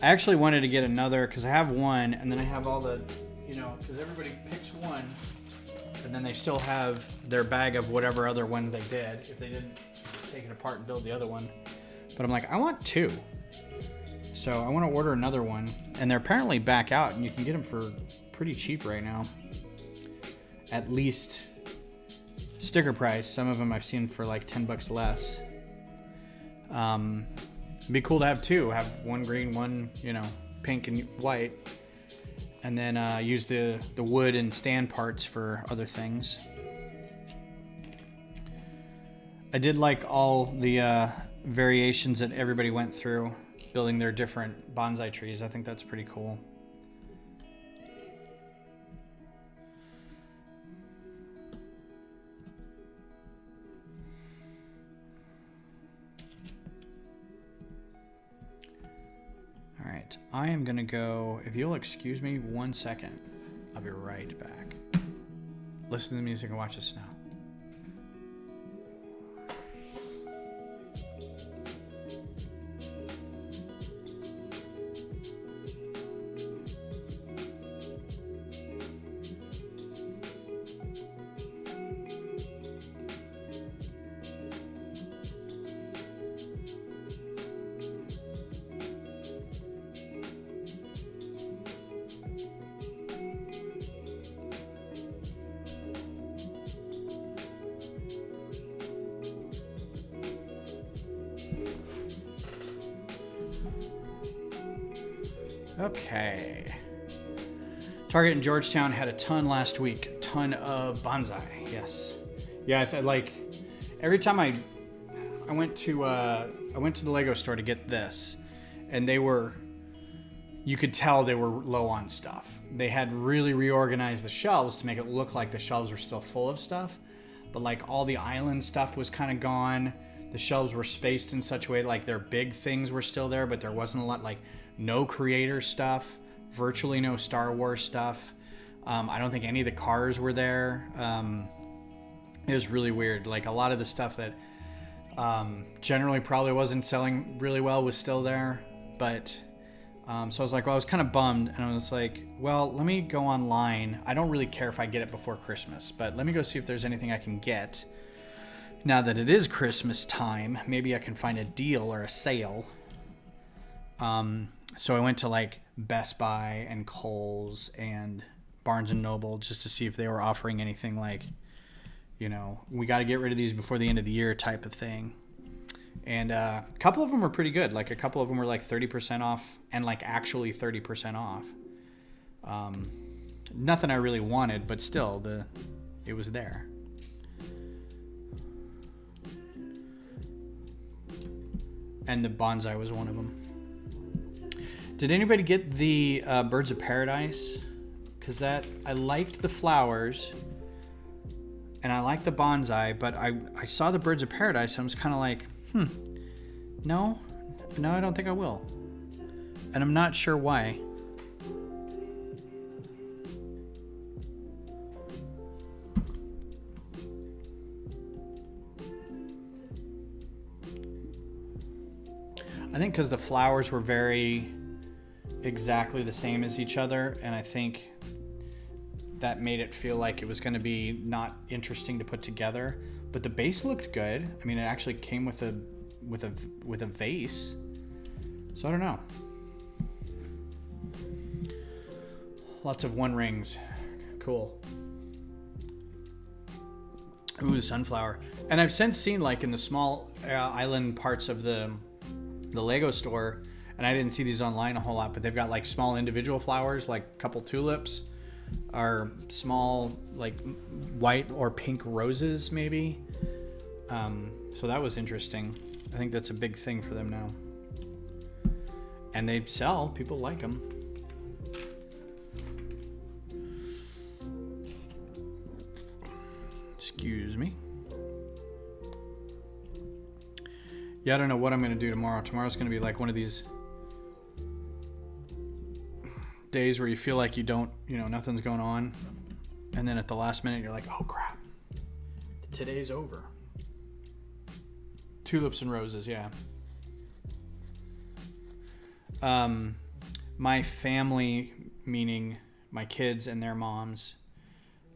I actually wanted to get another because I have one, and then I have all the, you know, because everybody picks one, and then they still have their bag of whatever other one they did if they didn't take it apart and build the other one. But I'm like, I want two. So I want to order another one, and they're apparently back out, and you can get them for pretty cheap right now. At least sticker price. Some of them I've seen for like $10 less. It'd be cool to have two. Have one green, one, you know, pink and white. And then use the wood and stand parts for other things. I did like all the variations that everybody went through, building their different bonsai trees. I think that's pretty cool. All right, I am gonna go, if you'll excuse me 1 second, I'll be right back. Listen to the music and watch the snow. Okay. Target in Georgetown had a ton last week. Ton of bonsai. Yes. Yeah. Like every time I went to the Lego store to get this, and you could tell they were low on stuff. They had really reorganized the shelves to make it look like the shelves were still full of stuff, but like all the island stuff was kind of gone. The shelves were spaced in such a way like their big things were still there, but there wasn't a lot, like no creator stuff, virtually no Star Wars stuff. I don't think any of the cars were there. It was really weird. Like a lot of the stuff that generally probably wasn't selling really well was still there. But so I was like, well, I was kind of bummed. And I was like, well, let me go online. I don't really care if I get it before Christmas, but let me go see if there's anything I can get. Now that it is Christmas time, maybe I can find a deal or a sale. So I went to like Best Buy and Kohl's and Barnes and Noble just to see if they were offering anything like, you know, we got to get rid of these before the end of the year type of thing. And a couple of them were pretty good. Like a couple of them were like 30% off and like actually 30% off. Nothing I really wanted, but still it was there. And the bonsai was one of them. Did anybody get the Birds of Paradise? Because I liked the flowers and I liked the bonsai, but I saw the Birds of Paradise and I was kind of like, no, I don't think I will. And I'm not sure why. I think because the flowers were very exactly the same as each other, and I think that made it feel like it was going to be not interesting to put together. But the base looked good. I mean, it actually came with a vase, so I don't know. Lots of one rings, cool. Ooh, the sunflower. And I've since seen like in the small island parts of the Lego store, and I didn't see these online a whole lot, but they've got like small individual flowers, like a couple tulips, or small like white or pink roses maybe. So that was interesting. I think that's a big thing for them now. And they sell, people like them. Excuse me. Yeah, I don't know what I'm going to do tomorrow. Tomorrow's going to be like one of these days where you feel like you don't, nothing's going on. And then at the last minute, you're like, oh crap, today's over. Tulips and roses, yeah. My family, meaning my kids and their moms,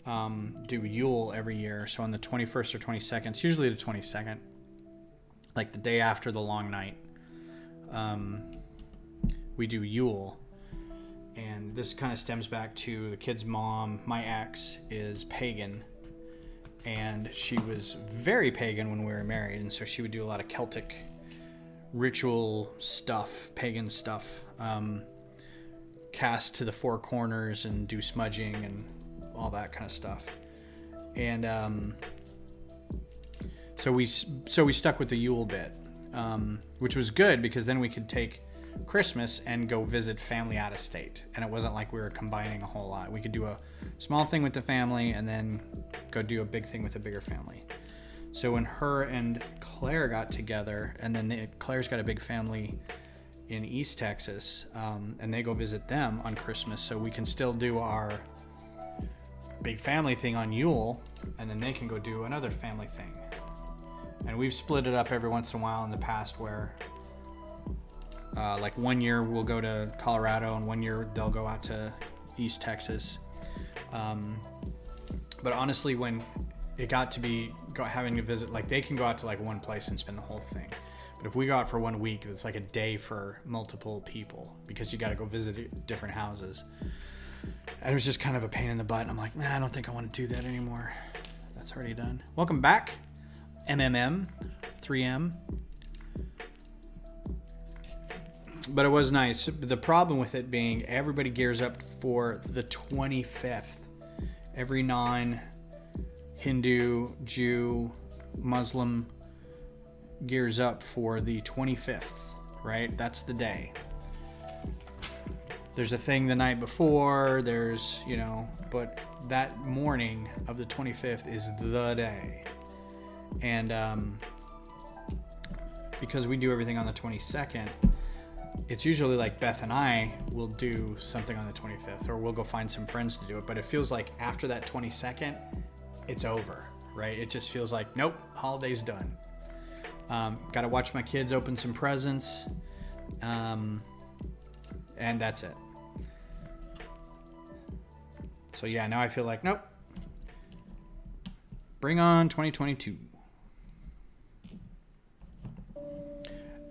do Yule every year. So on the 21st or 22nd, it's usually the 22nd, like the day after the long night, we do Yule. And this kind of stems back to the kid's mom. My ex is pagan, and she was very pagan when we were married, and so she would do a lot of Celtic ritual stuff, pagan stuff, cast to the four corners and do smudging and all that kind of stuff. And so we stuck with the Yule bit, which was good because then we could take Christmas and go visit family out of state, and it wasn't like we were combining a whole lot. We could do a small thing with the family and then go do a big thing with a bigger family. So when her and Claire got together, and then Claire's got a big family in East Texas, and they go visit them on Christmas, so we can still do our big family thing on Yule, and then they can go do another family thing. And we've split it up every once in a while in the past where like one year we'll go to Colorado and one year they'll go out to East Texas. But honestly, when it got to be having to visit, like they can go out to like one place and spend the whole thing. But if we go out for 1 week, it's like a day for multiple people because you got to go visit different houses. And it was just kind of a pain in the butt. And I'm like, I don't think I want to do that anymore. That's already done. Welcome back, MMM, 3M. But it was nice. The problem with it being everybody gears up for the 25th. Every non-Hindu, Jew, Muslim gears up for the 25th, right? That's the day. There's a thing the night before, but that morning of the 25th is the day. And because we do everything on the 22nd, it's usually like Beth and I will do something on the 25th, or we'll go find some friends to do it. But it feels like after that 22nd, it's over, right? It just feels like, nope, holiday's done. Got to watch my kids open some presents. And that's it. So yeah, now I feel like, nope. Bring on 2022.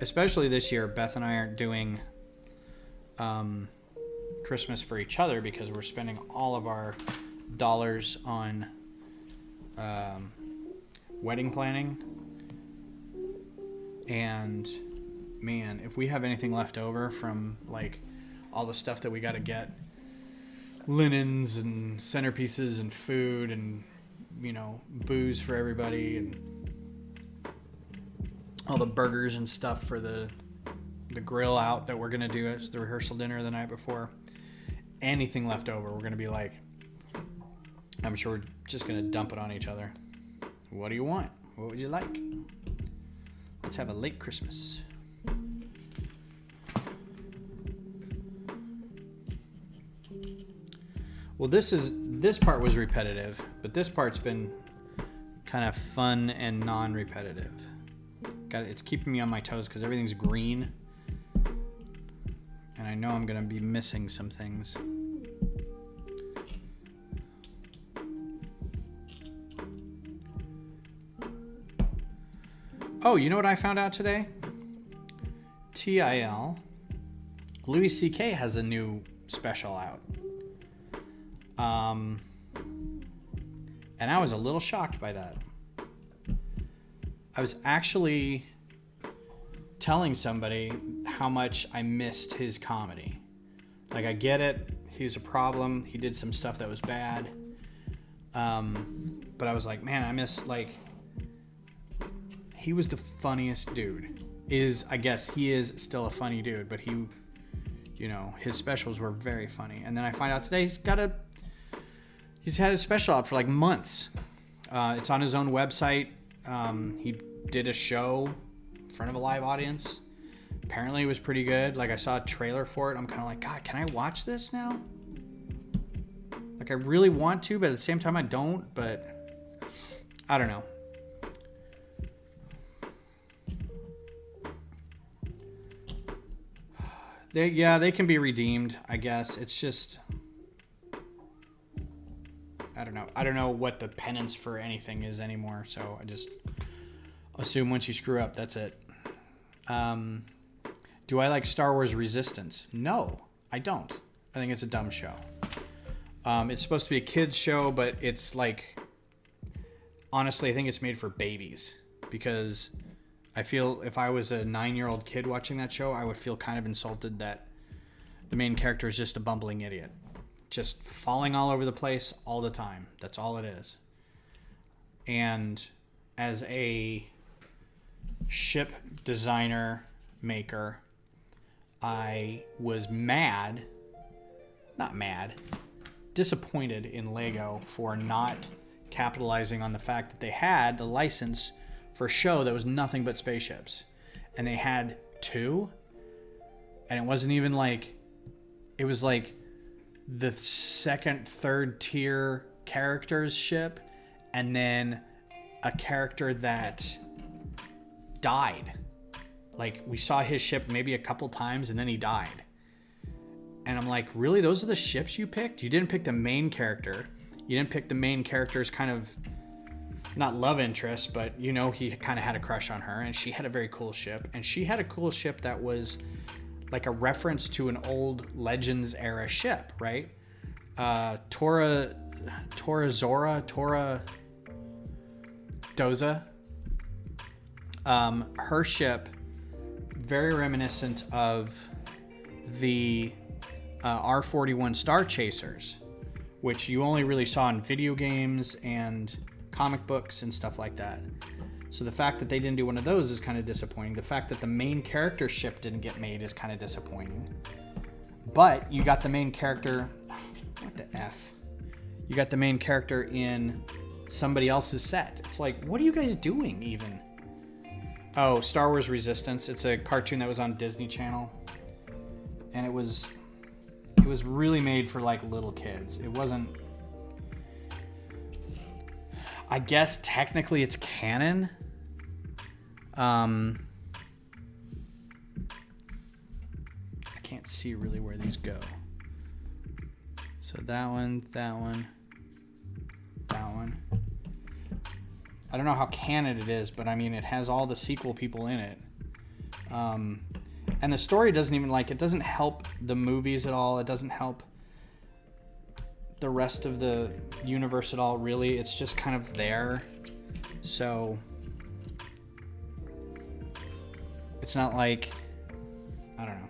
Especially this year, Beth and I aren't doing Christmas for each other because we're spending all of our dollars on wedding planning. And man, if we have anything left over from like all the stuff that we got to get, linens and centerpieces and food and booze for everybody and all the burgers and stuff for the grill out that we're going to do as the rehearsal dinner the night before. Anything left over, we're going to be like, I'm sure we're just going to dump it on each other. What do you want? What would you like? Let's have a late Christmas. Well, this part was repetitive, but this part's been kind of fun and non-repetitive. It's keeping me on my toes because everything's green, and I know I'm gonna be missing some things. Oh, you know what I found out today? TIL. Louis C.K. has a new special out. And I was a little shocked by that. I was actually telling somebody how much I missed his comedy. Like, I get it. He's a problem. He did some stuff that was bad. But I was like, man, I miss, like, he was the funniest dude. I guess he is still a funny dude, but he, his specials were very funny. And then I find out today he's had a special out for like months. It's on his own website. He did a show in front of a live audience. Apparently it was pretty good. Like, I saw a trailer for it. I'm kind of like, God, can I watch this now? Like, I really want to, but at the same time I don't. But I don't know. They can be redeemed, I guess. It's just, I don't know. I don't know what the penance for anything is anymore. So I just assume once you screw up, that's it. Do I like Star Wars Resistance? No, I don't. I think it's a dumb show. It's supposed to be a kid's show, but it's like, honestly, I think it's made for babies, because I feel if I was a 9-year-old kid watching that show, I would feel kind of insulted that the main character is just a bumbling idiot. Just falling all over the place all the time. That's all it is. And as a ship designer maker, I was disappointed in Lego for not capitalizing on the fact that they had the license for a show that was nothing but spaceships. And they had 2, and it wasn't even like, it was like the second, third tier characters ship, and then a character that died. Like, we saw his ship maybe a couple times, and then he died. And I'm like, really? Those are the ships you picked? You didn't pick the main character. You didn't pick the main character's kind of, not love interest, but, you know, he kind of had a crush on her, and she had a very cool ship. And she had a cool ship that was like a reference to an old Legends era ship, right? Tora Doza. Her ship, very reminiscent of the R-41 Star Chasers, which you only really saw in video games and comic books and stuff like that. So the fact that they didn't do one of those is kind of disappointing. The fact that the main character ship didn't get made is kind of disappointing. But you got the main character... What the F? You got the main character in somebody else's set. It's like, what are you guys doing even? Oh, Star Wars Resistance. It's a cartoon that was on Disney Channel. And it was really made for like little kids. It wasn't... I guess technically it's canon. I can't see really where these go. So that one. I don't know how canon it is, but I mean, it has all the sequel people in it. And the story doesn't even it doesn't help the movies at all. It doesn't help the rest of the universe at all, really. It's just kind of there. So it's not like, I don't know.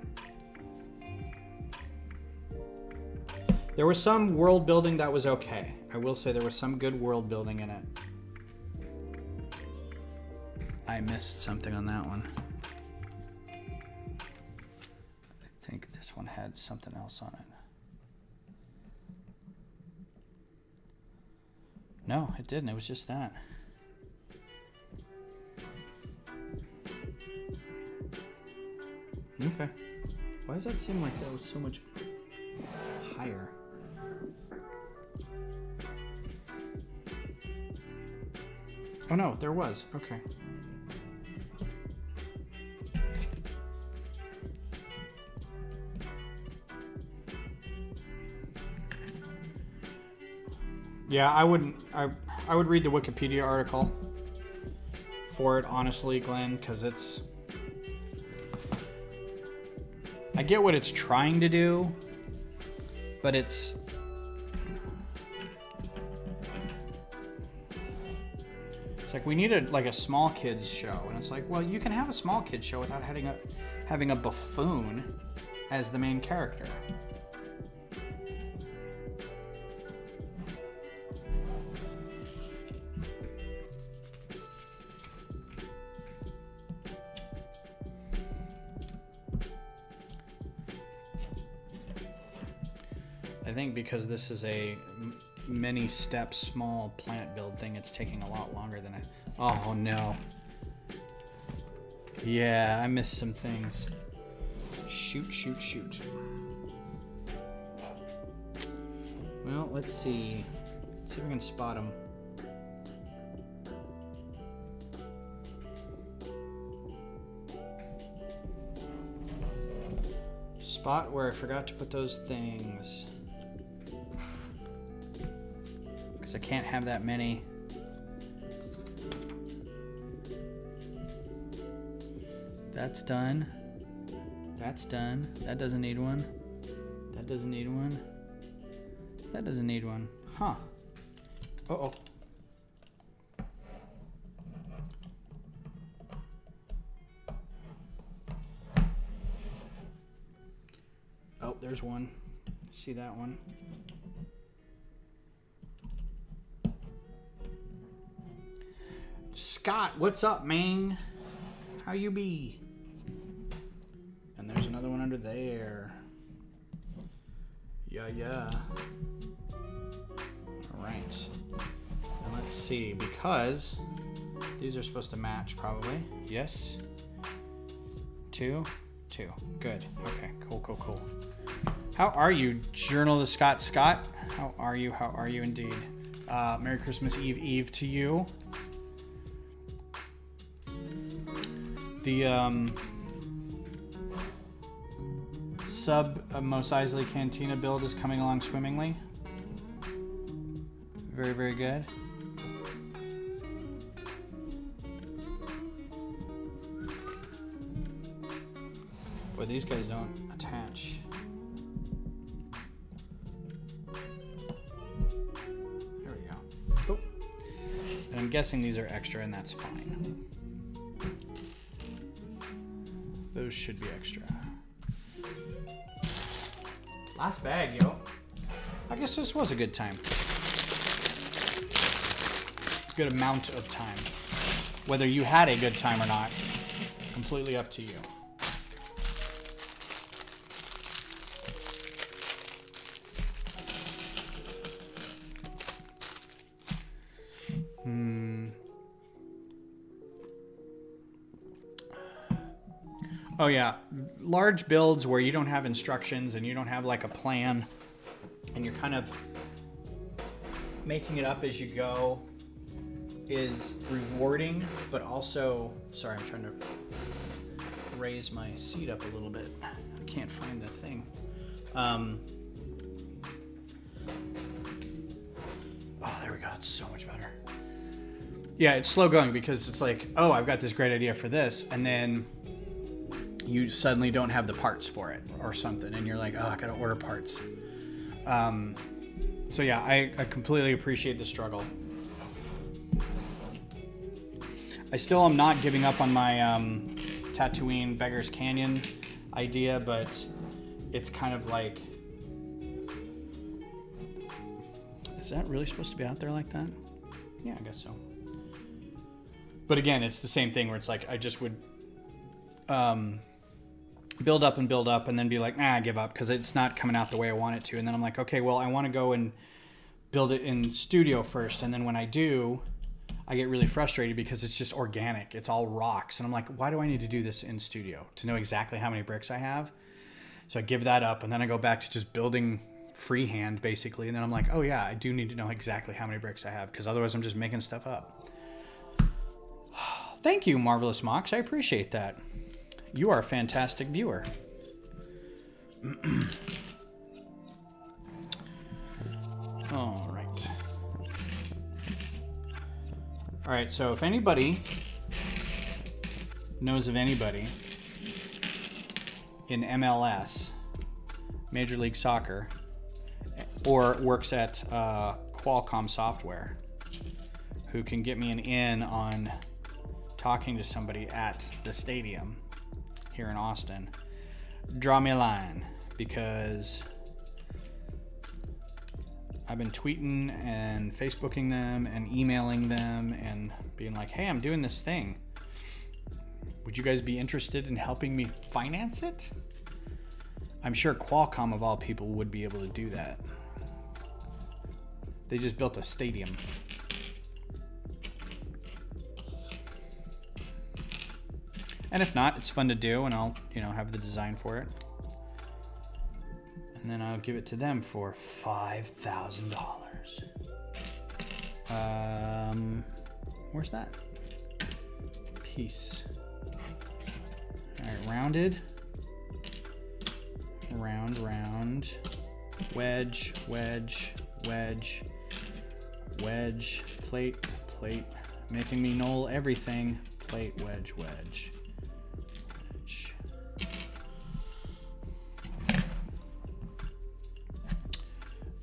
There was some world building that was okay. I will say there was some good world building in it. I missed something on that one. I think this one had something else on it. No, it didn't. It was just that. Okay. Why does that seem like that was so much higher? Oh no, there was. Okay. Yeah, I would read the Wikipedia article for it, honestly, Glenn, because it's... I get what it's trying to do, but it's... It's like, we need a small kids show, and it's like, well, you can have a small kids show without having a buffoon as the main character. I think because this is a many step small plant build thing, it's taking a lot longer than I... Oh no. Yeah, I missed some things. Shoot. Well, let's see. Let's see if we can spot them. Spot where I forgot to put those things. Because I can't have that many. That's done. That's done. That doesn't need one. That doesn't need one. That doesn't need one. Huh. Uh-oh. Oh, there's one. See that one? Scott, what's up, man? How you be? And there's another one under there. Yeah. All right. And let's see, because these are supposed to match probably. Yes. Two. Good. Okay, cool. How are you, journalist Scott? How are you indeed? Merry Christmas Eve to you. The sub Mos Eisley Cantina build is coming along swimmingly. Very, very good. Boy, these guys don't attach. There we go. Cool. And I'm guessing these are extra, and that's fine. Those should be extra. Last bag, yo. I guess this was a good time. Good amount of time. Whether you had a good time or not, completely up to you. Oh yeah, large builds where you don't have instructions and you don't have like a plan and you're kind of making it up as you go is rewarding, but also, sorry, I'm trying to raise my seat up a little bit. I can't find the thing. Oh, there we go. It's so much better. Yeah, it's slow going because it's like, oh, I've got this great idea for this, and then you suddenly don't have the parts for it or something, and you're like, oh, I gotta order parts. So yeah, I completely appreciate the struggle. I still am not giving up on my Tatooine Beggar's Canyon idea, but it's kind of like, is that really supposed to be out there like that? Yeah, I guess so. But again, it's the same thing where it's like I just would build up and then be like, I give up because it's not coming out the way I want it to. And then I'm like, okay, well, I want to go and build it in studio first. And then when I do, I get really frustrated because it's just organic. It's all rocks. And I'm like, why do I need to do this in studio? To know exactly how many bricks I have? So I give that up, and then I go back to just building freehand, basically. And then I'm like, oh yeah, I do need to know exactly how many bricks I have, because otherwise I'm just making stuff up. Thank you, Marvelous Mox. I appreciate that. You are a fantastic viewer. All right. All right, so if anybody knows of anybody in MLS, Major League Soccer, or works at Qualcomm Software, who can get me an in on talking to somebody at the stadium here in Austin, draw me a line, because I've been tweeting and Facebooking them and emailing them and being like, hey, I'm doing this thing. Would you guys be interested in helping me finance it? I'm sure Qualcomm, of all people, would be able to do that. They just built a stadium. And if not, it's fun to do, and I'll, you know, have the design for it. And then I'll give it to them for $5,000. Where's that? Piece. All right, rounded. Round, round. Wedge, wedge, wedge, wedge. Plate, plate. Making me null everything. Plate, wedge, wedge. Wedge.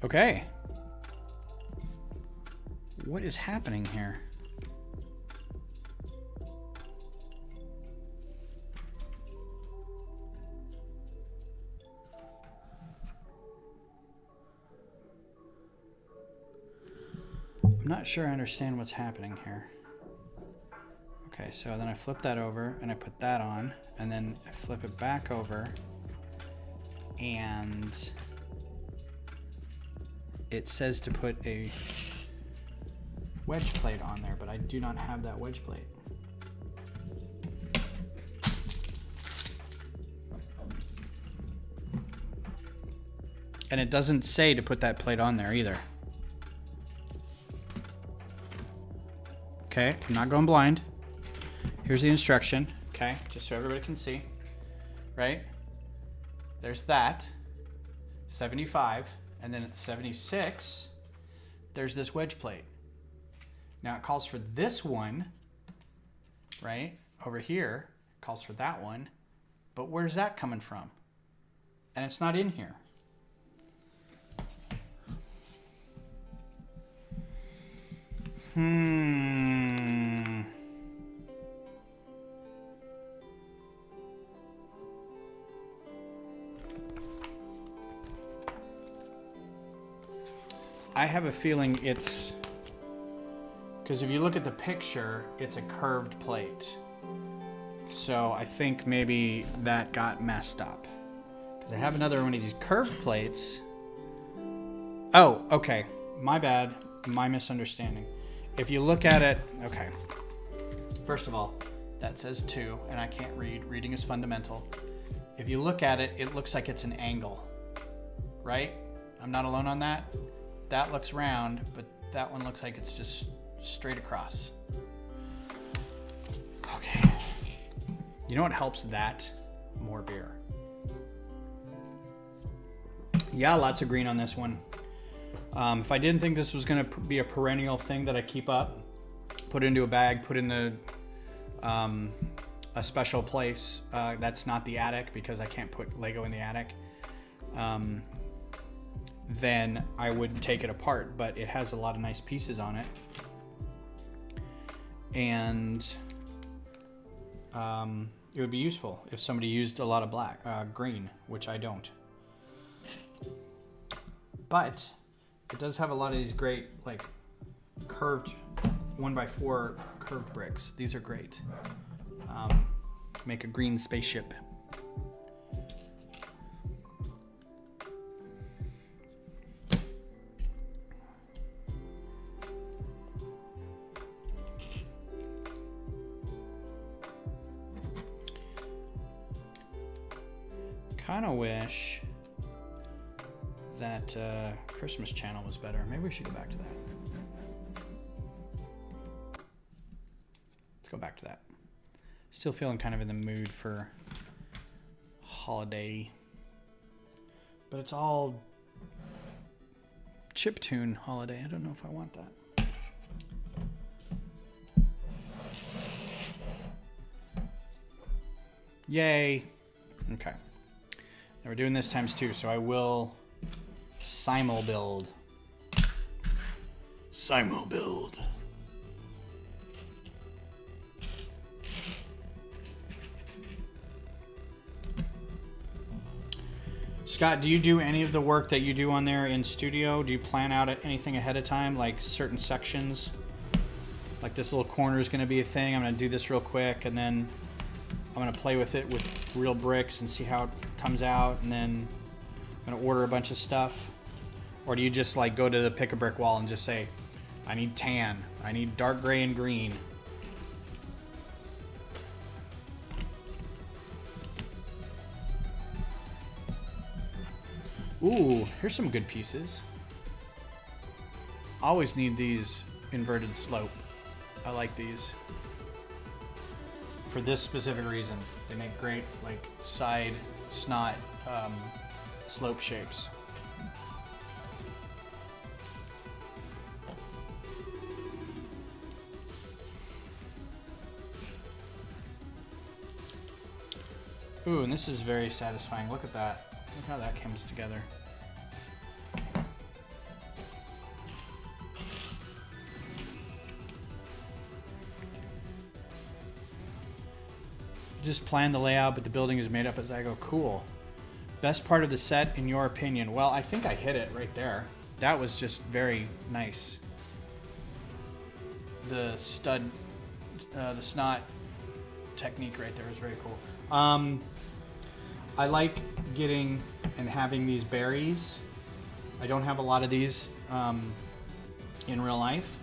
Okay. What is happening here? I'm not sure I understand what's happening here. Okay, so then I flip that over and I put that on, and then I flip it back over, and it says to put a wedge plate on there, but I do not have that wedge plate. And it doesn't say to put that plate on there either. Okay, I'm not going blind. Here's the instruction, okay, just so everybody can see, right? There's that, 75, and then at 76, there's this wedge plate. Now it calls for this one, right? Over here, it calls for that one, but where's that coming from? And it's not in here. I have a feeling it's, because if you look at the picture, it's a curved plate. So I think maybe that got messed up. Because I have another one of these curved plates. Oh, okay. My bad. My misunderstanding. If you look at it, okay. First of all, that says 2, and I can't read. Reading is fundamental. If you look at it, it looks like it's an angle, right? I'm not alone on that. That looks round, but that one looks like it's just straight across. Okay. You know what helps that? More beer. Yeah, lots of green on this one. If I didn't think this was going to be a perennial thing that I keep up, put into a bag, put in the a special place that's not the attic, because I can't put Lego in the attic, then I would take it apart. But it has a lot of nice pieces on it, and it would be useful if somebody used a lot of green, which I don't. But it does have a lot of these great, like, curved 1x4 curved bricks. These are great. Make a green spaceship. Kind of wish that Christmas channel was better. Maybe we should go back to that. Let's go back to that. Still feeling kind of in the mood for holiday, but it's all chiptune holiday. I don't know if I want that. Yay. Okay. Now we're doing this times 2, so I will simul build. Simul build. Scott, do you do any of the work that you do on there in studio? Do you plan out anything ahead of time, like certain sections? Like this little corner is going to be a thing. I'm going to do this real quick, and then I'm going to play with it with real bricks and see how it comes out, and then I'm going to order a bunch of stuff. Or do you just like go to the pick a brick wall and just say, I need tan, I need dark gray and green? Ooh, here's some good pieces. Always need these inverted slope. I like these. For this specific reason. They make great like side snot slope shapes. Ooh, and this is very satisfying. Look at that. Look how that comes together. Just plan the layout, but the building is made up as I go. Cool. Best part of the set, in your opinion? Well, I think I hit it right there. That was just very nice. The stud, the snot technique right there is very cool. I like getting and having these berries. I don't have a lot of these in real life,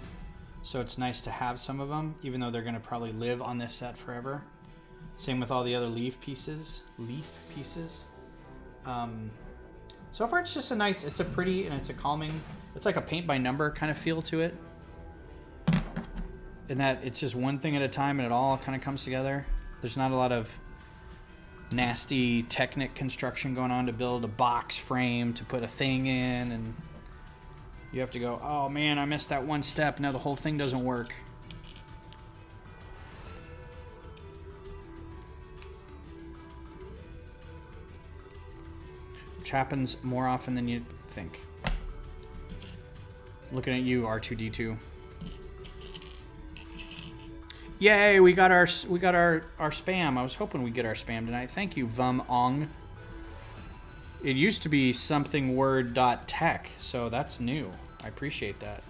so it's nice to have some of them, even though they're going to probably live on this set forever. Same with all the other leaf pieces. So far it's just a nice, it's a pretty and it's a calming, it's like a paint by number kind of feel to it. In that it's just one thing at a time and it all kind of comes together. There's not a lot of nasty Technic construction going on to build a box frame to put a thing in, and you have to go, oh man, I missed that one step, now the whole thing doesn't work. Which happens more often than you think. Looking at you, R2D2. Yay, we got our spam. I was hoping we'd get our spam tonight. Thank you, Vum Ong. It used to be somethingword.tech, so that's new. I appreciate that.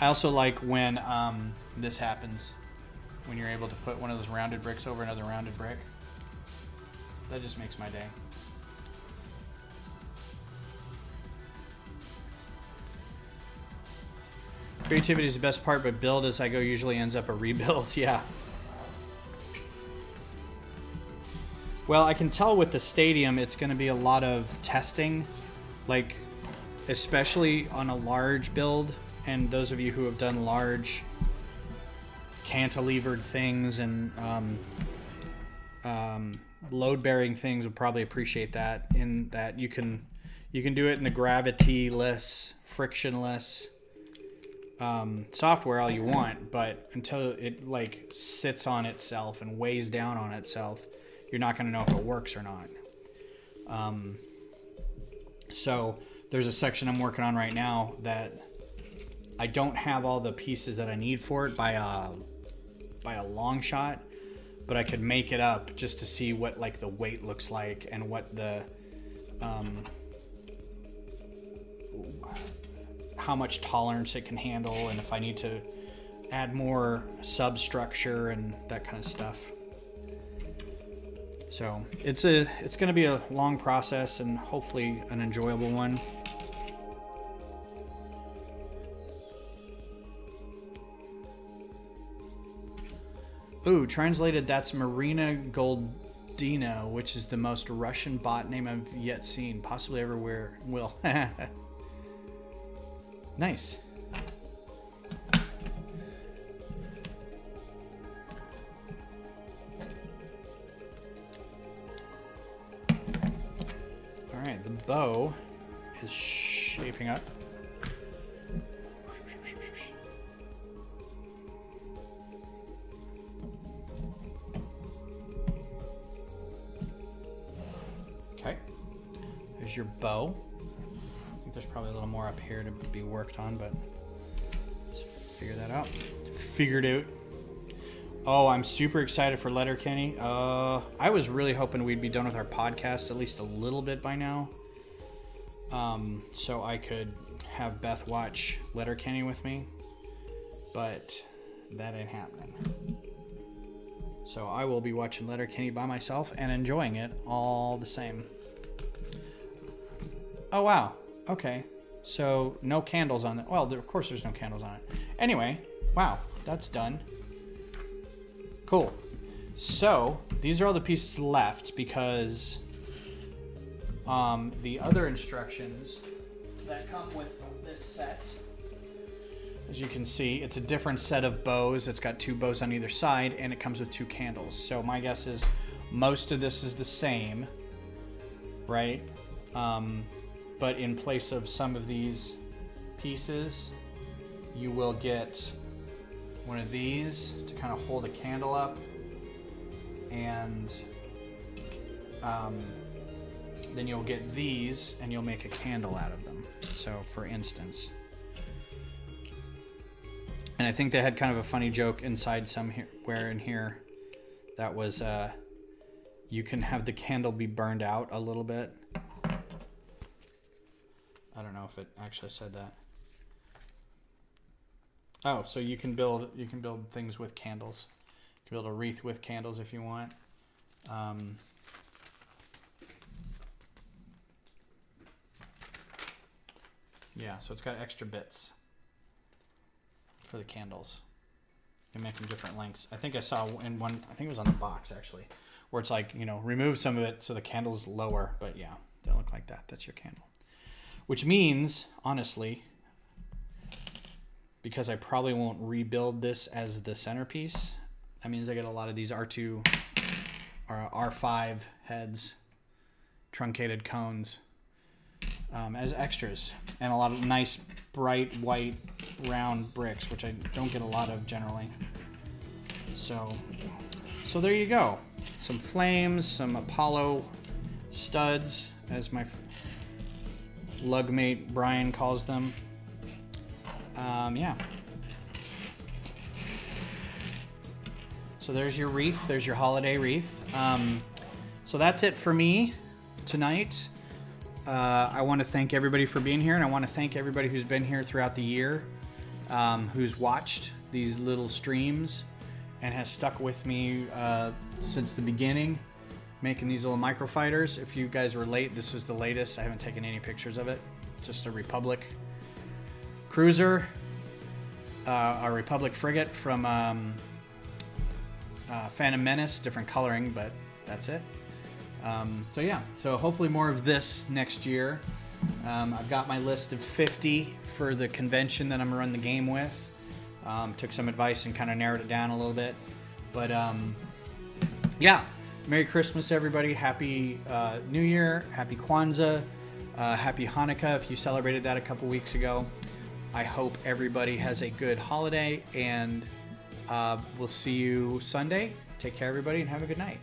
I also like when this happens. When you're able to put one of those rounded bricks over another rounded brick. That just makes my day. Creativity is the best part, but build as I go usually ends up a rebuild. Yeah. Well, I can tell with the stadium it's going to be a lot of testing, like especially on a large build, and those of you who have done large cantilevered things and load-bearing things would probably appreciate that, in that you can do it in the gravity-less, frictionless software all you want, but until it like sits on itself and weighs down on itself, you're not going to know if it works or not. So there's a section I'm working on right now that I don't have all the pieces that I need for it by a long shot, but I could make it up just to see what like the weight looks like and what the how much tolerance it can handle, and if I need to add more substructure and that kind of stuff. So it's going to be a long process and hopefully an enjoyable one. Ooh, translated, that's Marina Goldina, which is the most Russian bot name I've yet seen, possibly everywhere. Will. Nice. All right, the bow is shaping up. Okay, there's your bow. There's probably a little more up here to be worked on, but let's figure that out. Figured out. Oh, I'm super excited for Letterkenny. I was really hoping we'd be done with our podcast at least a little bit by now, so I could have Beth watch Letterkenny with me, but that ain't happening. So I will be watching Letterkenny by myself and enjoying it all the same. Oh, wow. Okay, so no candles on it. Well, of course there's no candles on it. Anyway, wow, that's done. Cool. So these are all the pieces left because the other instructions that come with this set, as you can see, it's a different set of bows. It's got 2 bows on either side, and it comes with 2 candles. So my guess is most of this is the same, right? But in place of some of these pieces, you will get one of these to kind of hold a candle up, and then you'll get these and you'll make a candle out of them. So for instance, and I think they had kind of a funny joke inside somewhere in here that was you can have the candle be burned out a little bit. I don't know if it actually said that. Oh, so you can build things with candles. You can build a wreath with candles if you want. Yeah, so it's got extra bits for the candles. You make them different lengths. I think I saw in one, I think it was on the box actually, where it's like, you know, remove some of it so the candle's lower, but yeah, don't look like that. That's your candle. Which means, honestly, because I probably won't rebuild this as the centerpiece, that means I get a lot of these R2 or R5 heads, truncated cones, as extras, and a lot of nice bright white round bricks, which I don't get a lot of generally. So there you go. Some flames, some Apollo studs, as my lugmate Brian calls them. Yeah. So there's your wreath. There's your holiday wreath. So that's it for me tonight. I want to thank everybody for being here, and I want to thank everybody who's been here throughout the year, who's watched these little streams and has stuck with me since the beginning, making these little microfighters. If you guys were late, this was the latest. I haven't taken any pictures of it. Just a Republic cruiser, a Republic frigate from Phantom Menace, different coloring, but that's it. So yeah, so hopefully more of this next year. I've got my list of 50 for the convention that I'm gonna run the game with. Took some advice and kind of narrowed it down a little bit, but yeah, Merry Christmas everybody, Happy New Year, Happy Kwanzaa, Happy Hanukkah if you celebrated that a couple weeks ago. I hope everybody has a good holiday, and we'll see you Sunday. Take care everybody and have a good night.